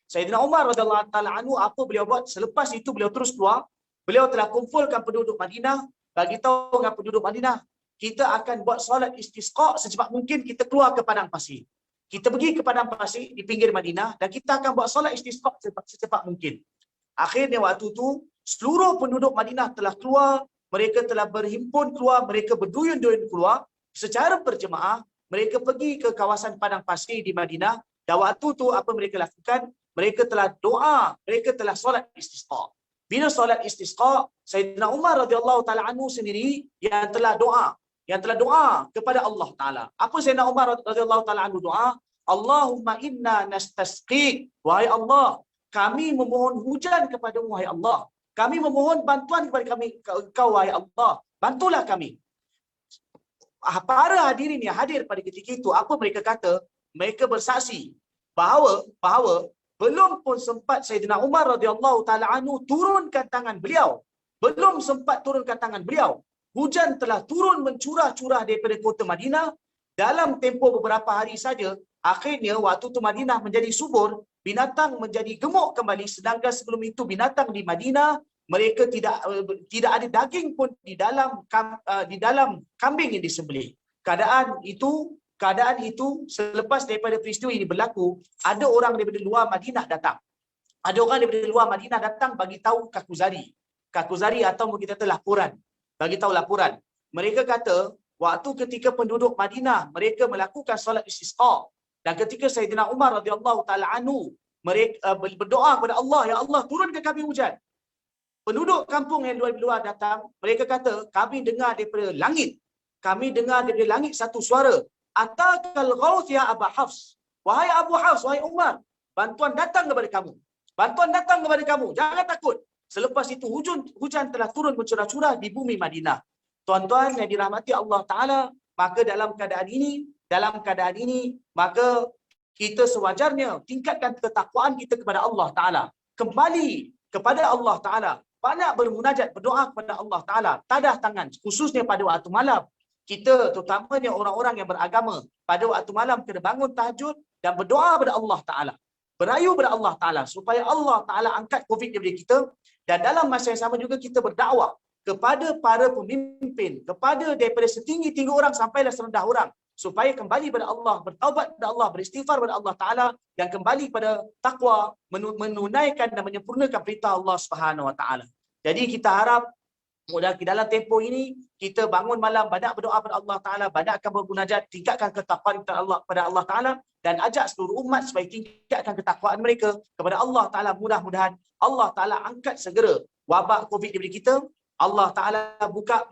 Sayyidina Umar radhiyallahu ta'ala anhu, apa beliau buat? Selepas itu beliau terus keluar, beliau telah kumpulkan penduduk Madinah, bagi tahu dengan penduduk Madinah, kita akan buat solat istisqa secepat mungkin kita keluar ke padang pasir. Kita pergi ke padang pasir di pinggir Madinah dan kita akan buat solat istisqa secepat mungkin. Akhirnya waktu itu seluruh penduduk Madinah telah keluar, mereka telah berhimpun keluar, mereka berduyun-duyun keluar secara berjemaah, mereka pergi ke kawasan padang pasir di Madinah dan waktu itu apa mereka lakukan? Mereka telah doa, mereka telah solat istisqa. Bila solat istisqa, Sayyidina Umar radhiyallahu taala anhu sendiri yang telah doa kepada Allah Taala. Apa Sayyidina Umar radhiyallahu taala anhu doa? Allahumma inna nastasqik, wahai Allah, kami memohon hujan kepadamu wahai Allah. Kami memohon bantuan kepada kami Engkau wahai Allah. Bantulah kami. Para hadirin yang hadir pada ketika itu, apa mereka kata? Mereka bersaksi bahawa belum pun sempat Sayyidina Umar radhiyallahu taala anhu turunkan tangan beliau. Belum sempat turunkan tangan beliau. Hujan telah turun mencurah-curah daripada kota Madinah. Dalam tempoh beberapa hari saja, akhirnya waktu itu Madinah menjadi subur, binatang menjadi gemuk kembali. Sedangkan sebelum itu binatang di Madinah, mereka tidak ada daging pun di dalam kambing yang disembelih. Keadaan itu selepas daripada peristiwa ini berlaku, ada orang daripada luar Madinah datang. Ada orang daripada luar Madinah datang bagi tahu Kakuzari atau kita kata laporan. Bagi tahu laporan. Mereka kata waktu ketika penduduk Madinah mereka melakukan solat istisqa dan ketika Sayyidina Umar radhiyallahu taala anhu mereka berdoa kepada Allah, ya Allah turunkan kami hujan. Penduduk kampung yang luar datang, mereka kata kami dengar daripada langit. Kami dengar daripada langit satu suara. Atakal ghauth ya Abu Hafs. Wahai Abu Hafs, wahai Umar, bantuan datang kepada kamu. Bantuan datang kepada kamu. Jangan takut. Selepas itu hujan telah turun bercurah-curah di bumi Madinah. Tuan-tuan yang dirahmati Allah Ta'ala, maka dalam keadaan ini, maka kita sewajarnya tingkatkan ketakwaan kita kepada Allah Ta'ala. Kembali kepada Allah Ta'ala. Banyak bermunajat, berdoa kepada Allah Ta'ala. Tadah tangan, khususnya pada waktu malam. Kita terutamanya orang-orang yang beragama, pada waktu malam kena bangun tahajud dan berdoa kepada Allah Ta'ala. Berayu kepada Allah Ta'ala supaya Allah Ta'ala angkat COVID daripada kita. Dan dalam masa yang sama juga kita berdakwah kepada para pemimpin, kepada daripada setinggi-tinggi orang sampailah serendah orang, supaya kembali kepada Allah, bertaubat kepada Allah, beristighfar kepada Allah Ta'ala, dan kembali pada takwa, menunaikan dan menyempurnakan perintah Allah Subhanahu Wa Ta'ala. Jadi kita harap mudah dalam tempoh ini kita bangun malam banyak berdoa kepada Allah Ta'ala, banyakkan bermunajat, tingkatkan ketakwaan kepada Allah Ta'ala, dan ajak seluruh umat supaya tingkatkan ketakwaan mereka kepada Allah Ta'ala. Mudah-mudahan Allah Ta'ala angkat segera wabak COVID daripada kita. Allah Ta'ala buka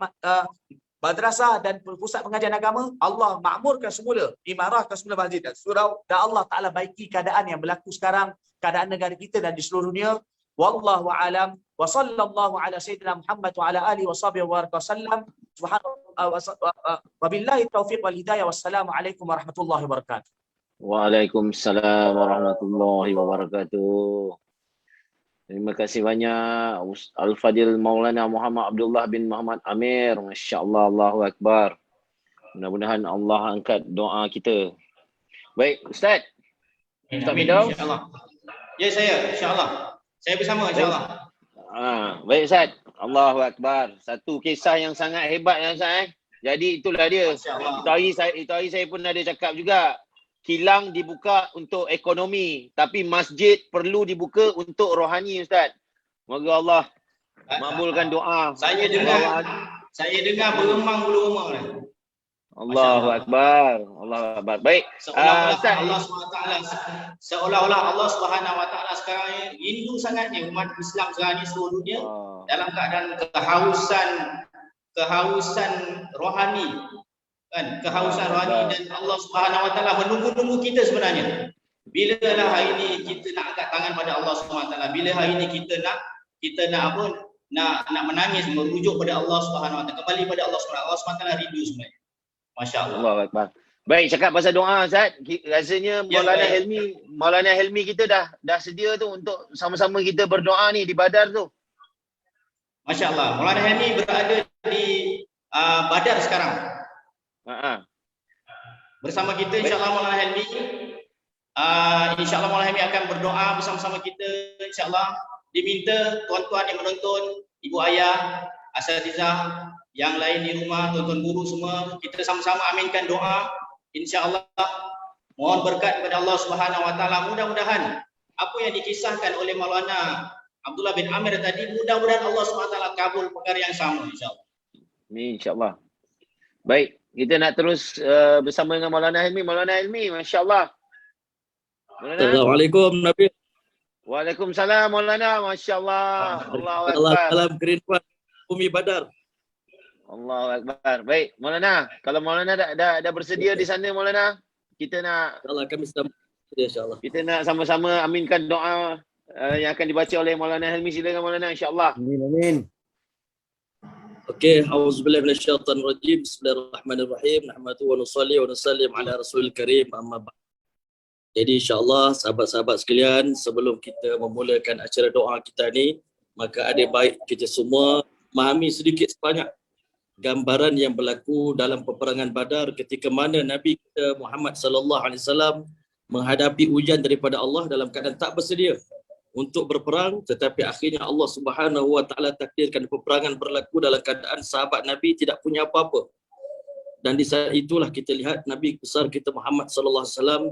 madrasah dan pusat pengajian agama. Allah makmurkan semula, imarahkan semula masjid dan surau. Dan Allah Ta'ala baiki keadaan yang berlaku sekarang, keadaan negara kita dan di seluruh dunia. Wallahu a'lam. Wa sallallahu ala sayyidina Muhammad wa ala alihi wa sahbihi wa sallam. Wa billahi taufiq wal hidayah. Wassalamualaikum warahmatullahi wabarakatuh. Waalaikumsalam warahmatullahi wabarakatuh. Terima kasih banyak Al-Fadil Maulana Muhammad Abdullah bin Muhammad Amir. Masya-Allah, Allahu Akbar. Mudah-mudahan Allah angkat doa kita. Baik, Ustaz. Ustaz Firdaus. Insya-Allah. Ya saya, insya-Allah. Saya bersama insya-Allah. Baik Ustaz. Allahu Akbar. Satu kisah yang sangat hebat ya Ustaz. Jadi itulah dia. Itu hari saya pun ada cakap juga. Kilang dibuka untuk ekonomi, tapi masjid perlu dibuka untuk rohani Ustaz. Moga Allah makbulkan doa. Saya dengar beremang bulu rumah. Allahu Akbar. Allahu Akbar. Baik. Seolah-olah Ustaz, Allah SWT seolah-olah Allah Subhanahu Wa Taala sekarang ni rindu sangat ni umat Islam sekarang ni seluruh dunia dalam keadaan kehausan rohani, kan, kehausan rohani, dan Allah Subhanahu Wa Taala menunggu-nunggu kita sebenarnya. Bila lah hari ni kita nak angkat tangan pada Allah Subhanahu Wa Taala, bila hari ni kita nak menangis, merujuk pada Allah Subhanahu Wa Taala, kembali pada Allah Subhanahu Wa Taala, rindu sebenarnya. Masya-Allah. Allahu Akbar. Baik, cakap pasal doa Ustaz, rasanya Ya, Maulana Helmi kita dah sedia tu untuk sama-sama kita berdoa ni di Badar tu. Masya-Allah. Maulana Helmi berada di Badar sekarang. Bersama kita insya-Allah Maulana Helmi. InsyaAllah Maulana Helmi akan berdoa bersama-sama kita, insyaAllah. Diminta tuan-tuan yang menonton, ibu ayah, asatizah yang lain di rumah, tuan-tuan guru semua, kita sama-sama aminkan doa, insyaAllah. Mohon berkat kepada Allah Subhanahu Wa Taala. Mudah-mudahan apa yang dikisahkan oleh Maulana Abdullah bin Amir tadi, mudah-mudahan Allah Subhanahu Wa Taala kabul perkara yang sama, insyaAllah. Amin, insyaAllah. Baik, kita nak terus bersama dengan Maulana Helmi. Maulana Helmi, masya-Allah. Assalamualaikum Nabi. Waalaikumsalam Maulana, masya-Allah. Allahu Allah Akbar. salam kerinduan bumi Badar. Allahu Akbar. Baik, Maulana, kalau Maulana dah bersedia di sana Maulana, kita nak InsyaAllah kami sedang bersedia, insyaAllah. kita nak sama-sama aminkan doa yang akan dibaca oleh Maulana Helmi. Silakan Maulana, insya-Allah. Amin, amin. Okey, auzubillahi minasyaitanir rajim. Bismillahirrahmanirrahim. Nahmadu wa nusalli wa nusallim ala Rasulil Karim. Amma ba'd. Jadi insya-Allah sahabat-sahabat sekalian, sebelum kita memulakan acara doa kita ni, maka ada baik kita semua memahami sedikit sebanyak gambaran yang berlaku dalam peperangan Badar ketika mana Nabi kita Muhammad sallallahu alaihi wasallam menghadapi ujian daripada Allah dalam keadaan tak bersedia untuk berperang, tetapi akhirnya Allah Subhanahu Wa Taala takdirkan peperangan berlaku dalam keadaan sahabat Nabi tidak punya apa-apa. Dan di saat itulah kita lihat Nabi besar kita Muhammad sallallahu alaihi wasallam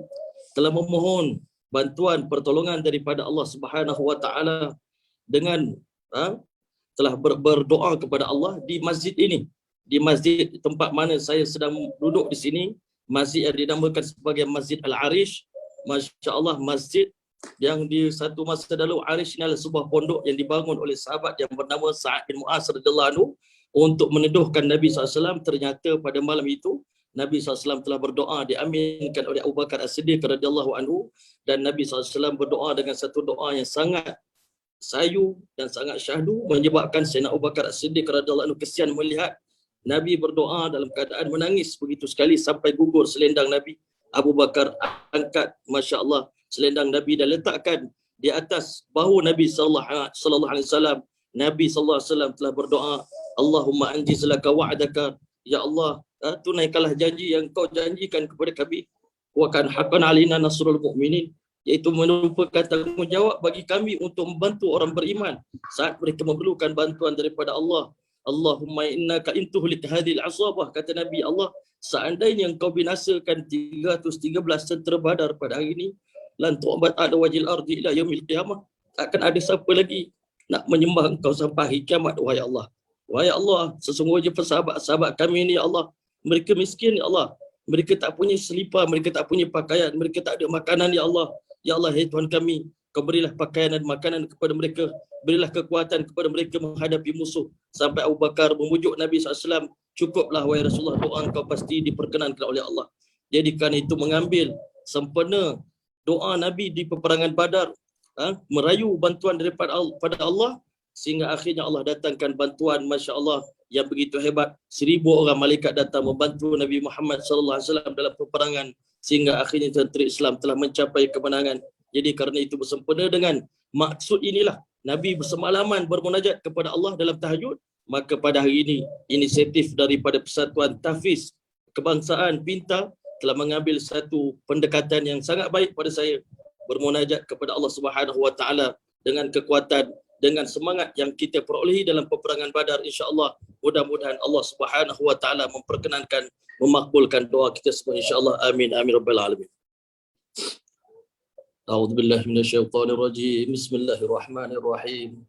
telah memohon bantuan pertolongan daripada Allah Subhanahu Wa Taala dengan telah berdoa kepada Allah di masjid ini, di masjid tempat mana saya sedang duduk di sini, masjid yang dinamakan sebagai Masjid Al-Arish. Masya-Allah, masjid yang di satu masa dahulu Arish ini adalah sebuah pondok yang dibangun oleh sahabat yang bernama Sa'ad bin Mu'az radhiyallahu anhu untuk meneduhkan Nabi SAW. Ternyata pada malam itu Nabi SAW telah berdoa, diaminkan oleh Abu Bakar As-Siddiq radhiyallahu anhu, dan Nabi SAW berdoa dengan satu doa yang sangat sayu dan sangat syahdu, menyebabkan Sayyidina Abu Bakar As-Siddiq radhiyallahu anhu kesian melihat Nabi berdoa dalam keadaan menangis begitu sekali sampai gugur selendang Nabi. Abu Bakar angkat, masya-Allah, selendang Nabi dan letakkan di atas bahu Nabi sallallahu alaihi wasallam. Nabi sallallahu alaihi wasallam telah berdoa, Allahumma anjiz laka wa'daka, ya Allah, tunaikanlah janji yang kau janjikan kepada kami, wa kan haqqan alaina nasrul mu'minin, iaitu merupakan tanggungjawab bagi kami untuk membantu orang beriman saat mereka memerlukan bantuan daripada Allah. Allahumma innaka in tuhlik hadhil asabah, kata Nabi, Allah, seandainya engkau binasakan 313 tentera Badar pada hari ini, lan tu'bad ala wajil ardi ila yaumil qiyamah, takkan ada siapa lagi nak menyembah engkau sampai hari kiamat, wahai Allah. Wahai Allah, sesungguhnya sahabat-sahabat kami ini, ya Allah, mereka miskin, ya Allah. Mereka tak punya selipar, mereka tak punya pakaian, mereka tak ada makanan, ya Allah. Ya Allah, hai Tuhan kami, kau berilah pakaian dan makanan kepada mereka, berilah kekuatan kepada mereka menghadapi musuh. Sampai Abu Bakar memujuk Nabi SAW, cukuplah wahai Rasulullah, doa engkau pasti diperkenankan oleh Allah. Jadi kerana itu mengambil sempena doa Nabi di peperangan Badar, merayu bantuan daripada Allah, sehingga akhirnya Allah datangkan bantuan, masya-Allah, yang begitu hebat. 1000 orang malaikat datang membantu Nabi Muhammad sallallahu alaihi wasallam dalam peperangan, sehingga akhirnya tentera Islam telah mencapai kemenangan. Jadi kerana itu bersempena dengan maksud inilah Nabi bersemalaman bermunajat kepada Allah dalam tahajud. Maka pada hari ini inisiatif daripada Persatuan Tahfiz Kebangsaan Pintar telah mengambil satu pendekatan yang sangat baik pada saya, bermunajat kepada Allah Subhanahu Wa Taala dengan kekuatan, dengan semangat yang kita perolehi dalam peperangan Badar. InsyaAllah mudah-mudahan Allah Subhanahu Wa Taala memperkenankan, memakbulkan doa kita semua, insyaAllah. Amin amin rabbal alamin. A'udzubillahi minasyaitonir rajim. Bismillahirrahmanirrahim.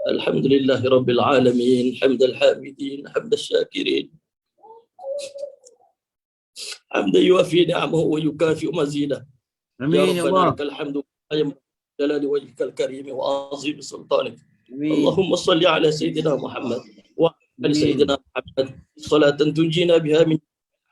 Alhamdulillahi rabbil alamin, hamdal hamidin, hamdal syakirin. حمدا يوافي نعمه ويكافئ مزيده. Amin ya ربنا Allah. لك الحمد جلال وجهك الكريم وعظيم سلطانك. Amin. اللهم صل على سيدنا محمد وعلى Amin. سيدنا محمد صلاة تنجينا بها من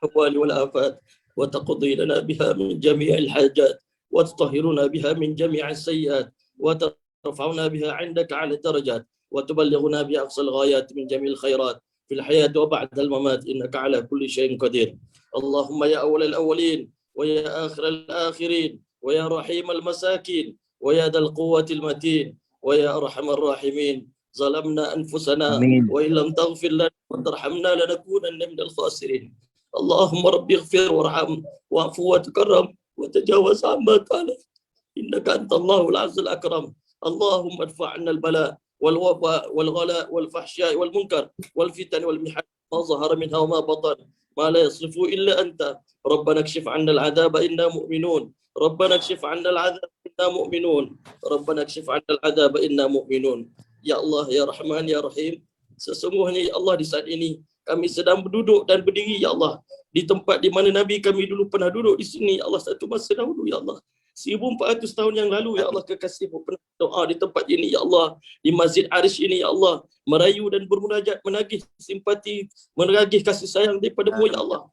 الأحوال والآفات وتقضي لنا بها من جميع الحاجات وتطهرنا بها من جميع السيئات وترفعنا بها عندك على الدرجات وتبلغنا بأقصى الغايات من جميع الخيرات في الحياة وبعد الممات إنك على كل شيء قدير. اللهم يا أول الأولين ويا آخر الآخرين ويا رحيم المساكين ويا ذا القوة المتين ويا أرحم الراحمين ظلمنا أنفسنا Amin. وإن لم تغفر لنا وترحمنا لنكونن من الخاسرين. اللهم رب اغفر وارحم واعف وتكرم وتجاوز عما كان إنك أنت الله العز الأكرم. اللهم ادفع عنا البلاء والوباء والغلاء والفحشاء والمنكر والفتن والمحن ما ظهر منها وما بطن ما لا يصرف إلا أنت. ربنا اكشف عنا العذاب إنا مؤمنون. ربنا اكشف عنا العذاب إنا مؤمنون. ربنا اكشف عنا العذاب إنا مؤمنون. Ya Allah, Ya Rahman, Ya Rahim, sesungguhnya Ya Allah di saat ini kami sedang berduduk dan berdiri Ya Allah di tempat di mana Nabi kami dulu pernah duduk di sini Ya Allah satu masa dahulu Ya Allah. 1400 tahun yang lalu Ya Allah kekasihmu pernah doa di tempat ini Ya Allah, di Masjid Arish ini Ya Allah, merayu dan bermunajat menagih simpati, menagih kasih sayang daripada-Mu Ya Allah,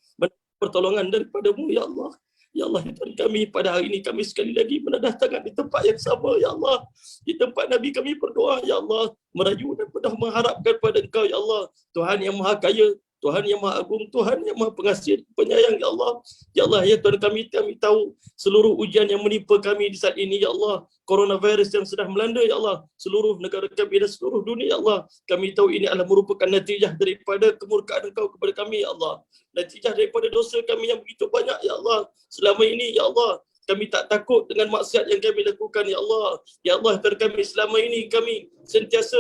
pertolongan daripada-Mu Ya Allah. Ya Allah, Tuhan kami pada hari ini kami sekali lagi menadah tangan di tempat yang sama Ya Allah, di tempat Nabi kami berdoa Ya Allah, merayu dan pedah mengharapkan pada Engkau Ya Allah, Tuhan yang Maha Kaya, Tuhan yang Maha Agung, Tuhan yang Maha Pengasih, Penyayang Ya Allah. Ya Allah, ya Tuhan kami tahu seluruh ujian yang menimpa kami di saat ini Ya Allah, coronavirus yang sedang melanda Ya Allah seluruh negara kami dan seluruh dunia Ya Allah. Kami tahu ini adalah merupakan natijah daripada kemurkaan Engkau kepada kami Ya Allah, natijah daripada dosa kami yang begitu banyak Ya Allah. Selama ini Ya Allah kami tak takut dengan maksiat yang kami lakukan Ya Allah. Ya Allah, Tuhan kami selama ini kami sentiasa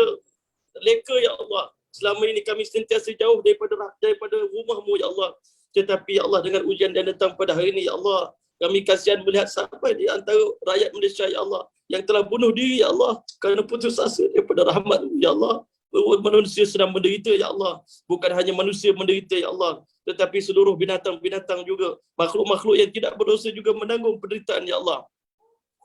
leka Ya Allah. Selama ini kami sentiasa jauh daripada rumah-Mu Ya Allah. Tetapi Ya Allah dengan ujian yang datang pada hari ini Ya Allah, kami kasihan melihat sampai di antara rakyat Malaysia Ya Allah yang telah bunuh diri Ya Allah kerana putus asa daripada rahmat-Mu Ya Allah. Manusia sedang menderita Ya Allah. Bukan hanya manusia menderita Ya Allah, tetapi seluruh binatang-binatang juga, makhluk-makhluk yang tidak berdosa juga menanggung penderitaan Ya Allah.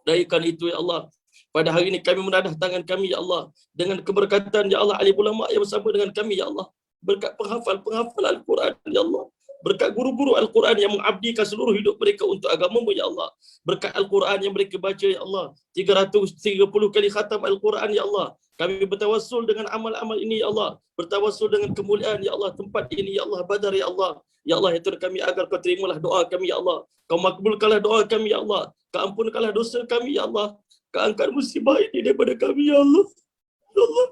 Dari kerana itu Ya Allah, pada hari ini kami menadah tangan kami Ya Allah dengan keberkatan Ya Allah alim ulama yang bersama dengan kami Ya Allah, berkat penghafal Al-Quran Ya Allah, berkat guru-guru Al-Quran yang mengabdikan seluruh hidup mereka untuk agama-Mu Ya Allah, berkat Al-Quran yang mereka baca Ya Allah 330 kali khatam Al-Quran Ya Allah. Kami bertawassul dengan amal-amal ini Ya Allah, bertawassul dengan kemuliaan Ya Allah tempat ini Ya Allah, Badar Ya Allah. Ya Allah, ya Tuhan kami, agar Kau terimalah doa kami Ya Allah, Kau makbulkanlah doa kami Ya Allah, Kau ampunkanlah dosa kami Ya Allah, Kau angkat musibah ini daripada kami Ya Allah. Ya Allah,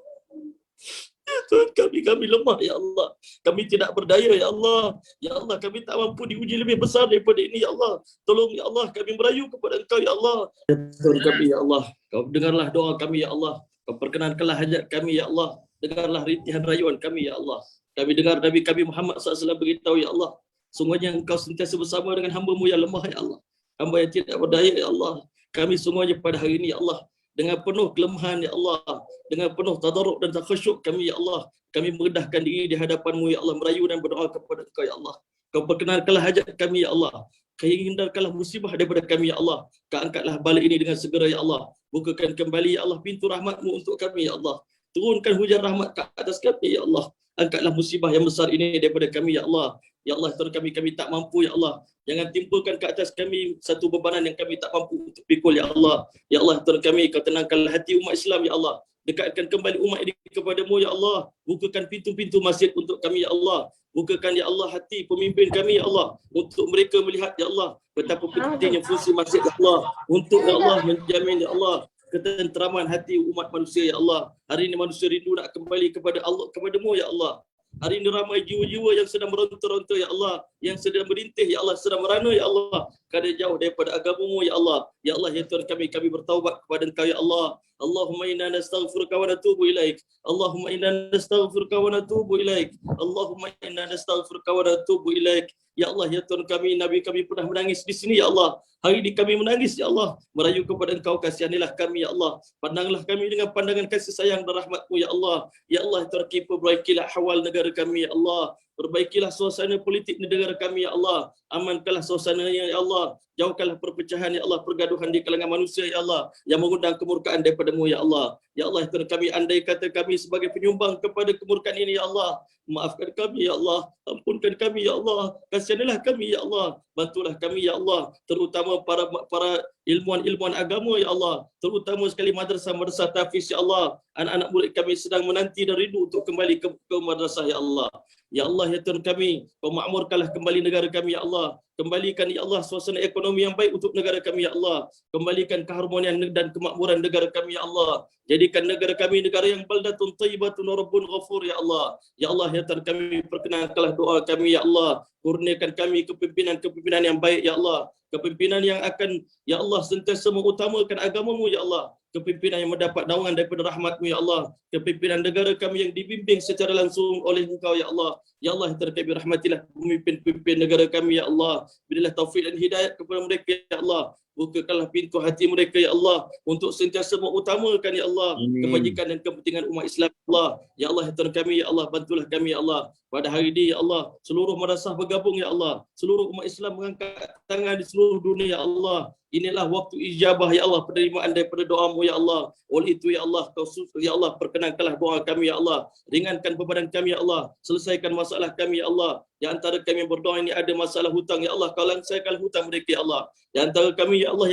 ya Tuhan kami lemah Ya Allah, kami tidak berdaya Ya Allah. Ya Allah, kami tak mampu diuji lebih besar daripada ini Ya Allah. Tolong Ya Allah, kami merayu kepada Engkau Ya Allah. Ya Tuhan kami Ya Allah, Kau dengarlah doa kami Ya Allah, Kau perkenankanlah hajat kami Ya Allah, dengarlah rintihan rayuan kami Ya Allah. Kami dengar Nabi kami Muhammad SAW beritahu Ya Allah, sungguhnya Engkau sentiasa bersama dengan hamba-Mu yang lemah Ya Allah, hamba yang tidak berdaya Ya Allah. Kami semuanya pada hari ini Ya Allah dengan penuh kelemahan Ya Allah, dengan penuh tadarruk dan takhasyuk kami Ya Allah, kami merendahkan diri di hadapan-Mu Ya Allah, merayu dan berdoa kepada Engkau Ya Allah. Kau perkenankanlah hajat kami Ya Allah, Kau hindarkanlah musibah daripada kami Ya Allah, Kau angkatlah balik ini dengan segera Ya Allah. Bukakan kembali Ya Allah pintu rahmat-Mu untuk kami Ya Allah, turunkan hujan rahmat ke atas kami Ya Allah. Angkatlah musibah yang besar ini daripada kami Ya Allah. Ya Allah, Tuhan kami tak mampu Ya Allah, jangan timpakan ke atas kami satu bebanan yang kami tak mampu untuk pikul Ya Allah. Ya Allah, Tuhan kami, Kau tenangkanlah hati umat Islam Ya Allah, dekatkan kembali umat ini kepada-Mu Ya Allah. Bukakan pintu-pintu masjid untuk kami Ya Allah, bukakan Ya Allah hati pemimpin kami Ya Allah, untuk mereka melihat Ya Allah betapa pentingnya fungsi masjid Ya Allah, untuk Ya Allah menjamin Ya Allah ketenteraman hati umat manusia Ya Allah. Hari ini manusia rindu nak kembali kepada Allah, kepada-Mu Ya Allah. Hari ini ramai jiwa-jiwa yang sedang meronta-ronta Ya Allah, yang sedang merintih Ya Allah, sedang merana Ya Allah, kerana jauh daripada agama-Mu Ya Allah. Ya Allah, ya Tuhan kami bertaubat kepada Engkau Ya Allah. Allahumma inna nastaghfiruka wa natubu ilaik. Allahumma inna nastaghfiruka wa natubu ilaik. Allahumma inna nastaghfiruka wa natubu ilaik. Ya Allah, ya Tuhan kami, Nabi kami pernah menangis di sini Ya Allah. Hari ini kami menangis Ya Allah, merayu kepada Engkau, kasihanilah kami Ya Allah. Pandanglah kami dengan pandangan kasih sayang dan rahmat-Mu Ya Allah. Ya Allah, Tuhan, perbaikilah hawal negara kami Ya Allah. Perbaikilah suasana politik negara kami ya Allah. Amankanlah suasananya ya Allah. Jauhkanlah perpecahan ya Allah, pergaduhan di kalangan manusia ya Allah yang mengundang kemurkaan daripada-Mu ya Allah. Ya Allah, Tuhan kami, andai kata kami sebagai penyumbang kepada kemurkaan ini ya Allah, maafkan kami ya Allah, ampunkan kami ya Allah, kasihanlah kami ya Allah, bantulah kami ya Allah, terutama para ilmuwan agama ya Allah, terutama sekali madrasah tahfiz ya Allah. Anak-anak murid kami sedang menanti dan rindu untuk kembali ke madrasah ya Allah. Ya Allah, ya Tuhan kami, Kau makmurkanlah kembali negara kami ya Allah. Kembalikan ya Allah suasana ekonomi yang baik untuk negara kami ya Allah. Kembalikan keharmonian dan kemakmuran negara kami ya Allah. Jadikan negara kami negara yang baldatun thayyibatun wa rabbun ghafur ya Allah. Ya Allah, ya Tuhan kami, perkenankanlah doa kami ya Allah. Kurniakan kami kepimpinan yang baik ya Allah. Kepimpinan yang akan ya Allah sentiasa mengutamakan agama-Mu ya Allah. Kepimpinan yang mendapat naungan daripada rahmat-Mu ya Allah. Kepimpinan negara kami yang dibimbing secara langsung oleh Engkau ya Allah. Ya Allah, terkabir rahmatilah pemimpin-pemimpin negara kami ya Allah. Berilah taufik dan hidayat kepada mereka ya Allah. Bukakanlah pintu hati mereka ya Allah untuk sentiasa mengutamakan ya Allah kebajikan dan kepentingan umat Islam ya Allah. Ya Allah, ya Tuhan kami ya Allah, bantulah kami ya Allah. Pada hari ini ya Allah, seluruh madrasah bergabung ya Allah. Seluruh umat Islam mengangkat tangan di seluruh dunia ya Allah. Inilah waktu ijabah ya Allah, penerimaan daripada doa-Mu ya Allah. Oleh itu ya Allah, Kau ya Allah, perkenankanlah doa kami ya Allah. Ringankan beban kami ya Allah. Selesaikan masalah kami ya Allah. Di antara kami yang berdoa ini ada masalah hutang ya Allah. Kau selesaikan hutang mereka ya Allah. Di antara kami ya Allah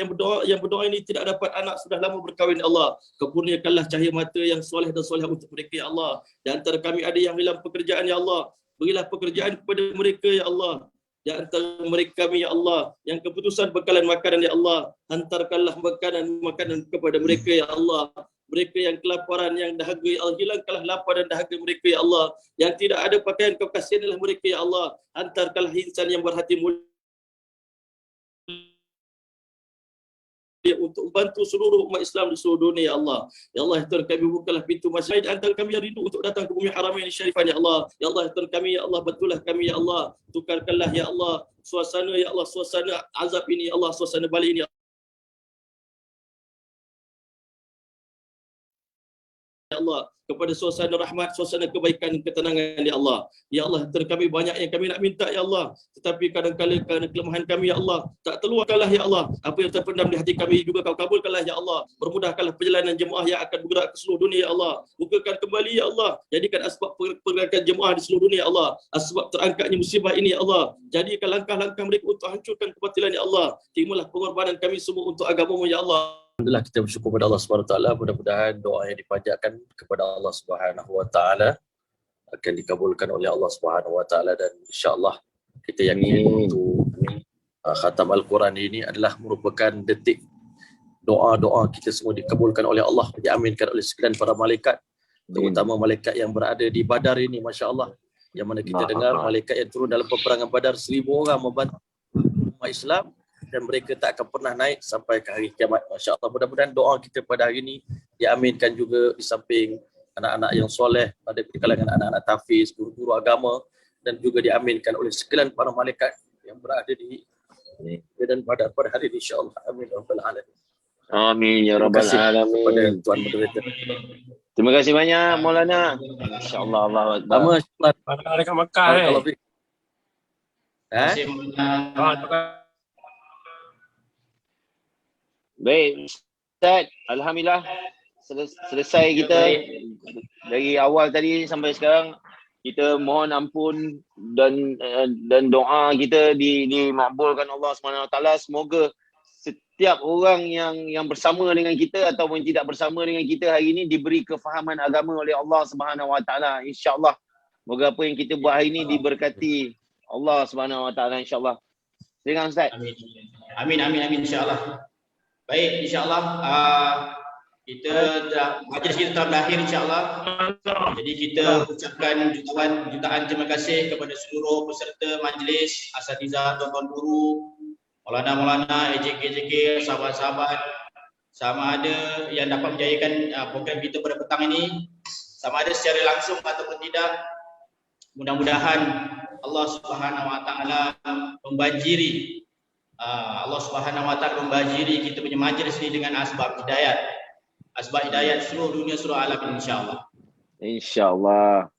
yang berdoa ini tidak dapat anak, sudah lama berkahwin ya Allah. Kau kurniakanlah cahaya mata yang soleh dan soleh untuk mereka ya Allah. Di antara kami ada yang hilang pekerjaan ya Allah. Berilah pekerjaan kepada mereka ya Allah. Di antara mereka kami ya Allah yang keputusan bekalan makanan ya Allah, hantarkanlah makanan kepada mereka ya Allah. Mereka yang kelaparan, yang dahaga ya Allah, hilangkanlah lapar dan dahaga mereka ya Allah. Yang tidak ada pakaian, Kau kasihanlah mereka ya Allah. Hantarkanlah insan yang berhati mulia untuk membantu seluruh umat Islam di seluruh dunia ya Allah. Ya Allah, ya Tuhan kami, bukalah pintu masjid antara kami yang rindu untuk datang ke bumi Haramain Syarifan ya Allah. Ya Allah, ya Tuhan kami ya Allah, bantulah kami ya Allah. Tukarkanlah ya Allah suasana ya Allah, suasana azab ini ya Allah, suasana balik ini ya Allah, kepada suasana rahmat, suasana kebaikan, ketenangan ya Allah. Ya Allah, kami banyak yang kami nak minta ya Allah, tetapi kadang-kadang kerana kelemahan kami ya Allah, tak terluarkanlah ya Allah. Apa yang terpendam di hati kami juga Kau kabulkanlah ya Allah. Permudahkanlah perjalanan jemaah yang akan bergerak ke seluruh dunia ya Allah. Bukakan kembali ya Allah. Jadikan asbab pergerakan jemaah di seluruh dunia ya Allah. Asbab terangkatnya musibah ini ya Allah. Jadikan langkah-langkah mereka untuk hancurkan kebatilan ya Allah. Terimalah pengorbanan kami semua untuk agama-Mu ya Allah. Alhamdulillah, kita bersyukur kepada Allah Subhanahu Wa Taala. Mudah-mudahan doa yang dipanjatkan kepada Allah Subhanahu Wa Taala akan dikabulkan oleh Allah Subhanahu Wa Taala, dan insya-Allah kita yakin untuk khatam Al-Quran ini adalah merupakan detik doa-doa kita semua dikabulkan oleh Allah, diaminkan oleh sekalian para malaikat, terutama malaikat yang berada di Badar ini, masya-Allah. Yang mana kita dengar malaikat yang turun dalam peperangan Badar 1000 orang membantu umat Islam, dan mereka tak akan pernah naik sampai ke hari kiamat. Masya Allah, mudah-mudahan doa kita pada hari ini diaminkan juga di samping anak-anak yang soleh pada kalangan anak-anak tahfiz, guru-guru agama, dan juga diaminkan oleh sekalian para malaikat yang berada di dan pada hari ini, insya-Allah. Amin ya rabbal alamin. Amin ya rabbal alamin. Kepada Tuan Moderator. Terima kasih banyak Maulana. Insya-Allah, Allah Akbar. Lama Mana dekat Mekah Baik, Ustaz. Alhamdulillah selesai kita dari awal tadi sampai sekarang. Kita mohon ampun dan doa kita dimakbulkan Allah Subhanahu Wa Taala. Semoga setiap orang yang bersama dengan kita ataupun tidak bersama dengan kita hari ini diberi kefahaman agama oleh Allah Subhanahu Wa Taala. Insya-Allah. Moga apa yang kita buat hari ini diberkati Allah Subhanahu Wa Taala, insya-Allah. Silakan Ustaz. Amin insya-Allah. Baik, insya-Allah majlis kita telah berakhir insya-Allah. Jadi kita ucapkan jutaan terima kasih kepada seluruh peserta majlis, asatizah, tuan-tuan guru, Maulana, AJK, sahabat-sahabat, sama ada yang dapat menjayakan program kita pada petang ini, sama ada secara langsung ataupun tidak. Mudah-mudahan Allah Subhanahu Wa Taala membanjiri kita punya majlis ini dengan asbab hidayat seluruh dunia, seluruh alam, insya-Allah. Insya-Allah.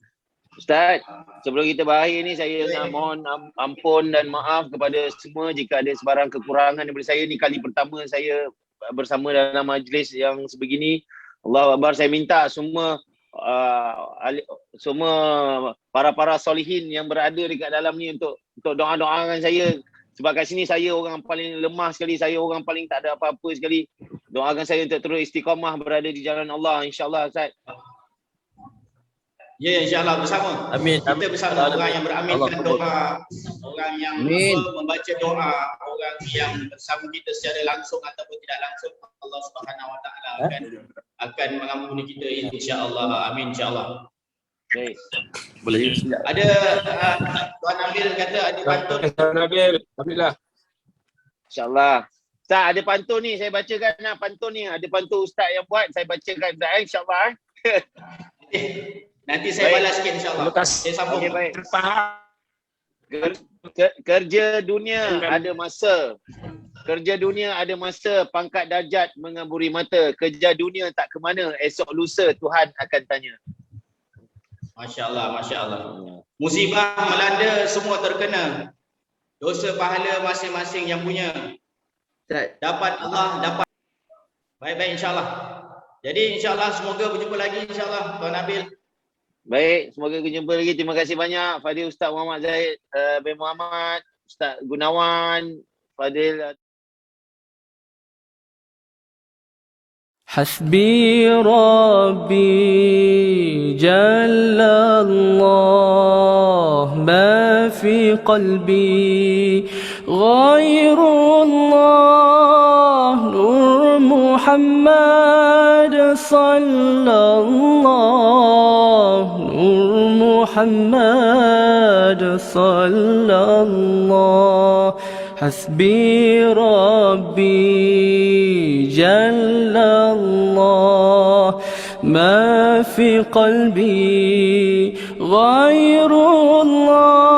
Ustaz, sebelum kita berakhir ni saya nak mohon ampun dan maaf kepada semua jika ada sebarang kekurangan daripada saya. Ni kali pertama saya bersama dalam majlis yang sebegini. Allahu Akbar, saya minta semua semua para solihin yang berada dekat dalam ni untuk doa-doakan saya. Sebab kat sini saya orang paling lemah sekali, saya orang paling tak ada apa-apa sekali. Doakan saya untuk terus istiqamah berada di jalan Allah, insya-Allah Ustaz. Ya, insya-Allah bersama. Amin. Kita bersama orang yang beraminkan doa, orang yang membaca doa, orang yang bersama kita secara langsung ataupun tidak langsung, Allah Subhanahu Wa Taala akan mengampuni kita insya-Allah. Amin insya-Allah. Baik. Boleh. Ada Tuan Nabil kata ada pantun. Tuan Nabil, alhamdulillah. Insya-Allah. Ustaz, ada pantun ni, saya bacakan pantun ni. Ada pantun Ustaz yang buat, saya bacakan Ustaz insya-Allah. Nanti saya balas sikit insya-Allah. Saya sambung. Okay, baik. Kerja dunia ada masa. Kerja dunia ada masa, pangkat darjat mengaburi mata. Kerja dunia tak ke mana, esok lusa Tuhan akan tanya. Masya-Allah, masya-Allah. Musibah melanda semua terkena. Dosa pahala masing-masing yang punya. Dapat Allah, dapat. Baik-baik insya-Allah. Jadi insya-Allah semoga berjumpa lagi insya-Allah Tuan Nabil. Baik, semoga berjumpa lagi. Terima kasih banyak Fadil Ustaz Muhammad Zahid bin Muhammad, Ustaz Gunawan, Fadil. حسبي ربي جل الله ما في قلبي غير الله نور محمد صلى الله نور محمد صلى الله حسبي ربي جل الله ما في قلبي غير الله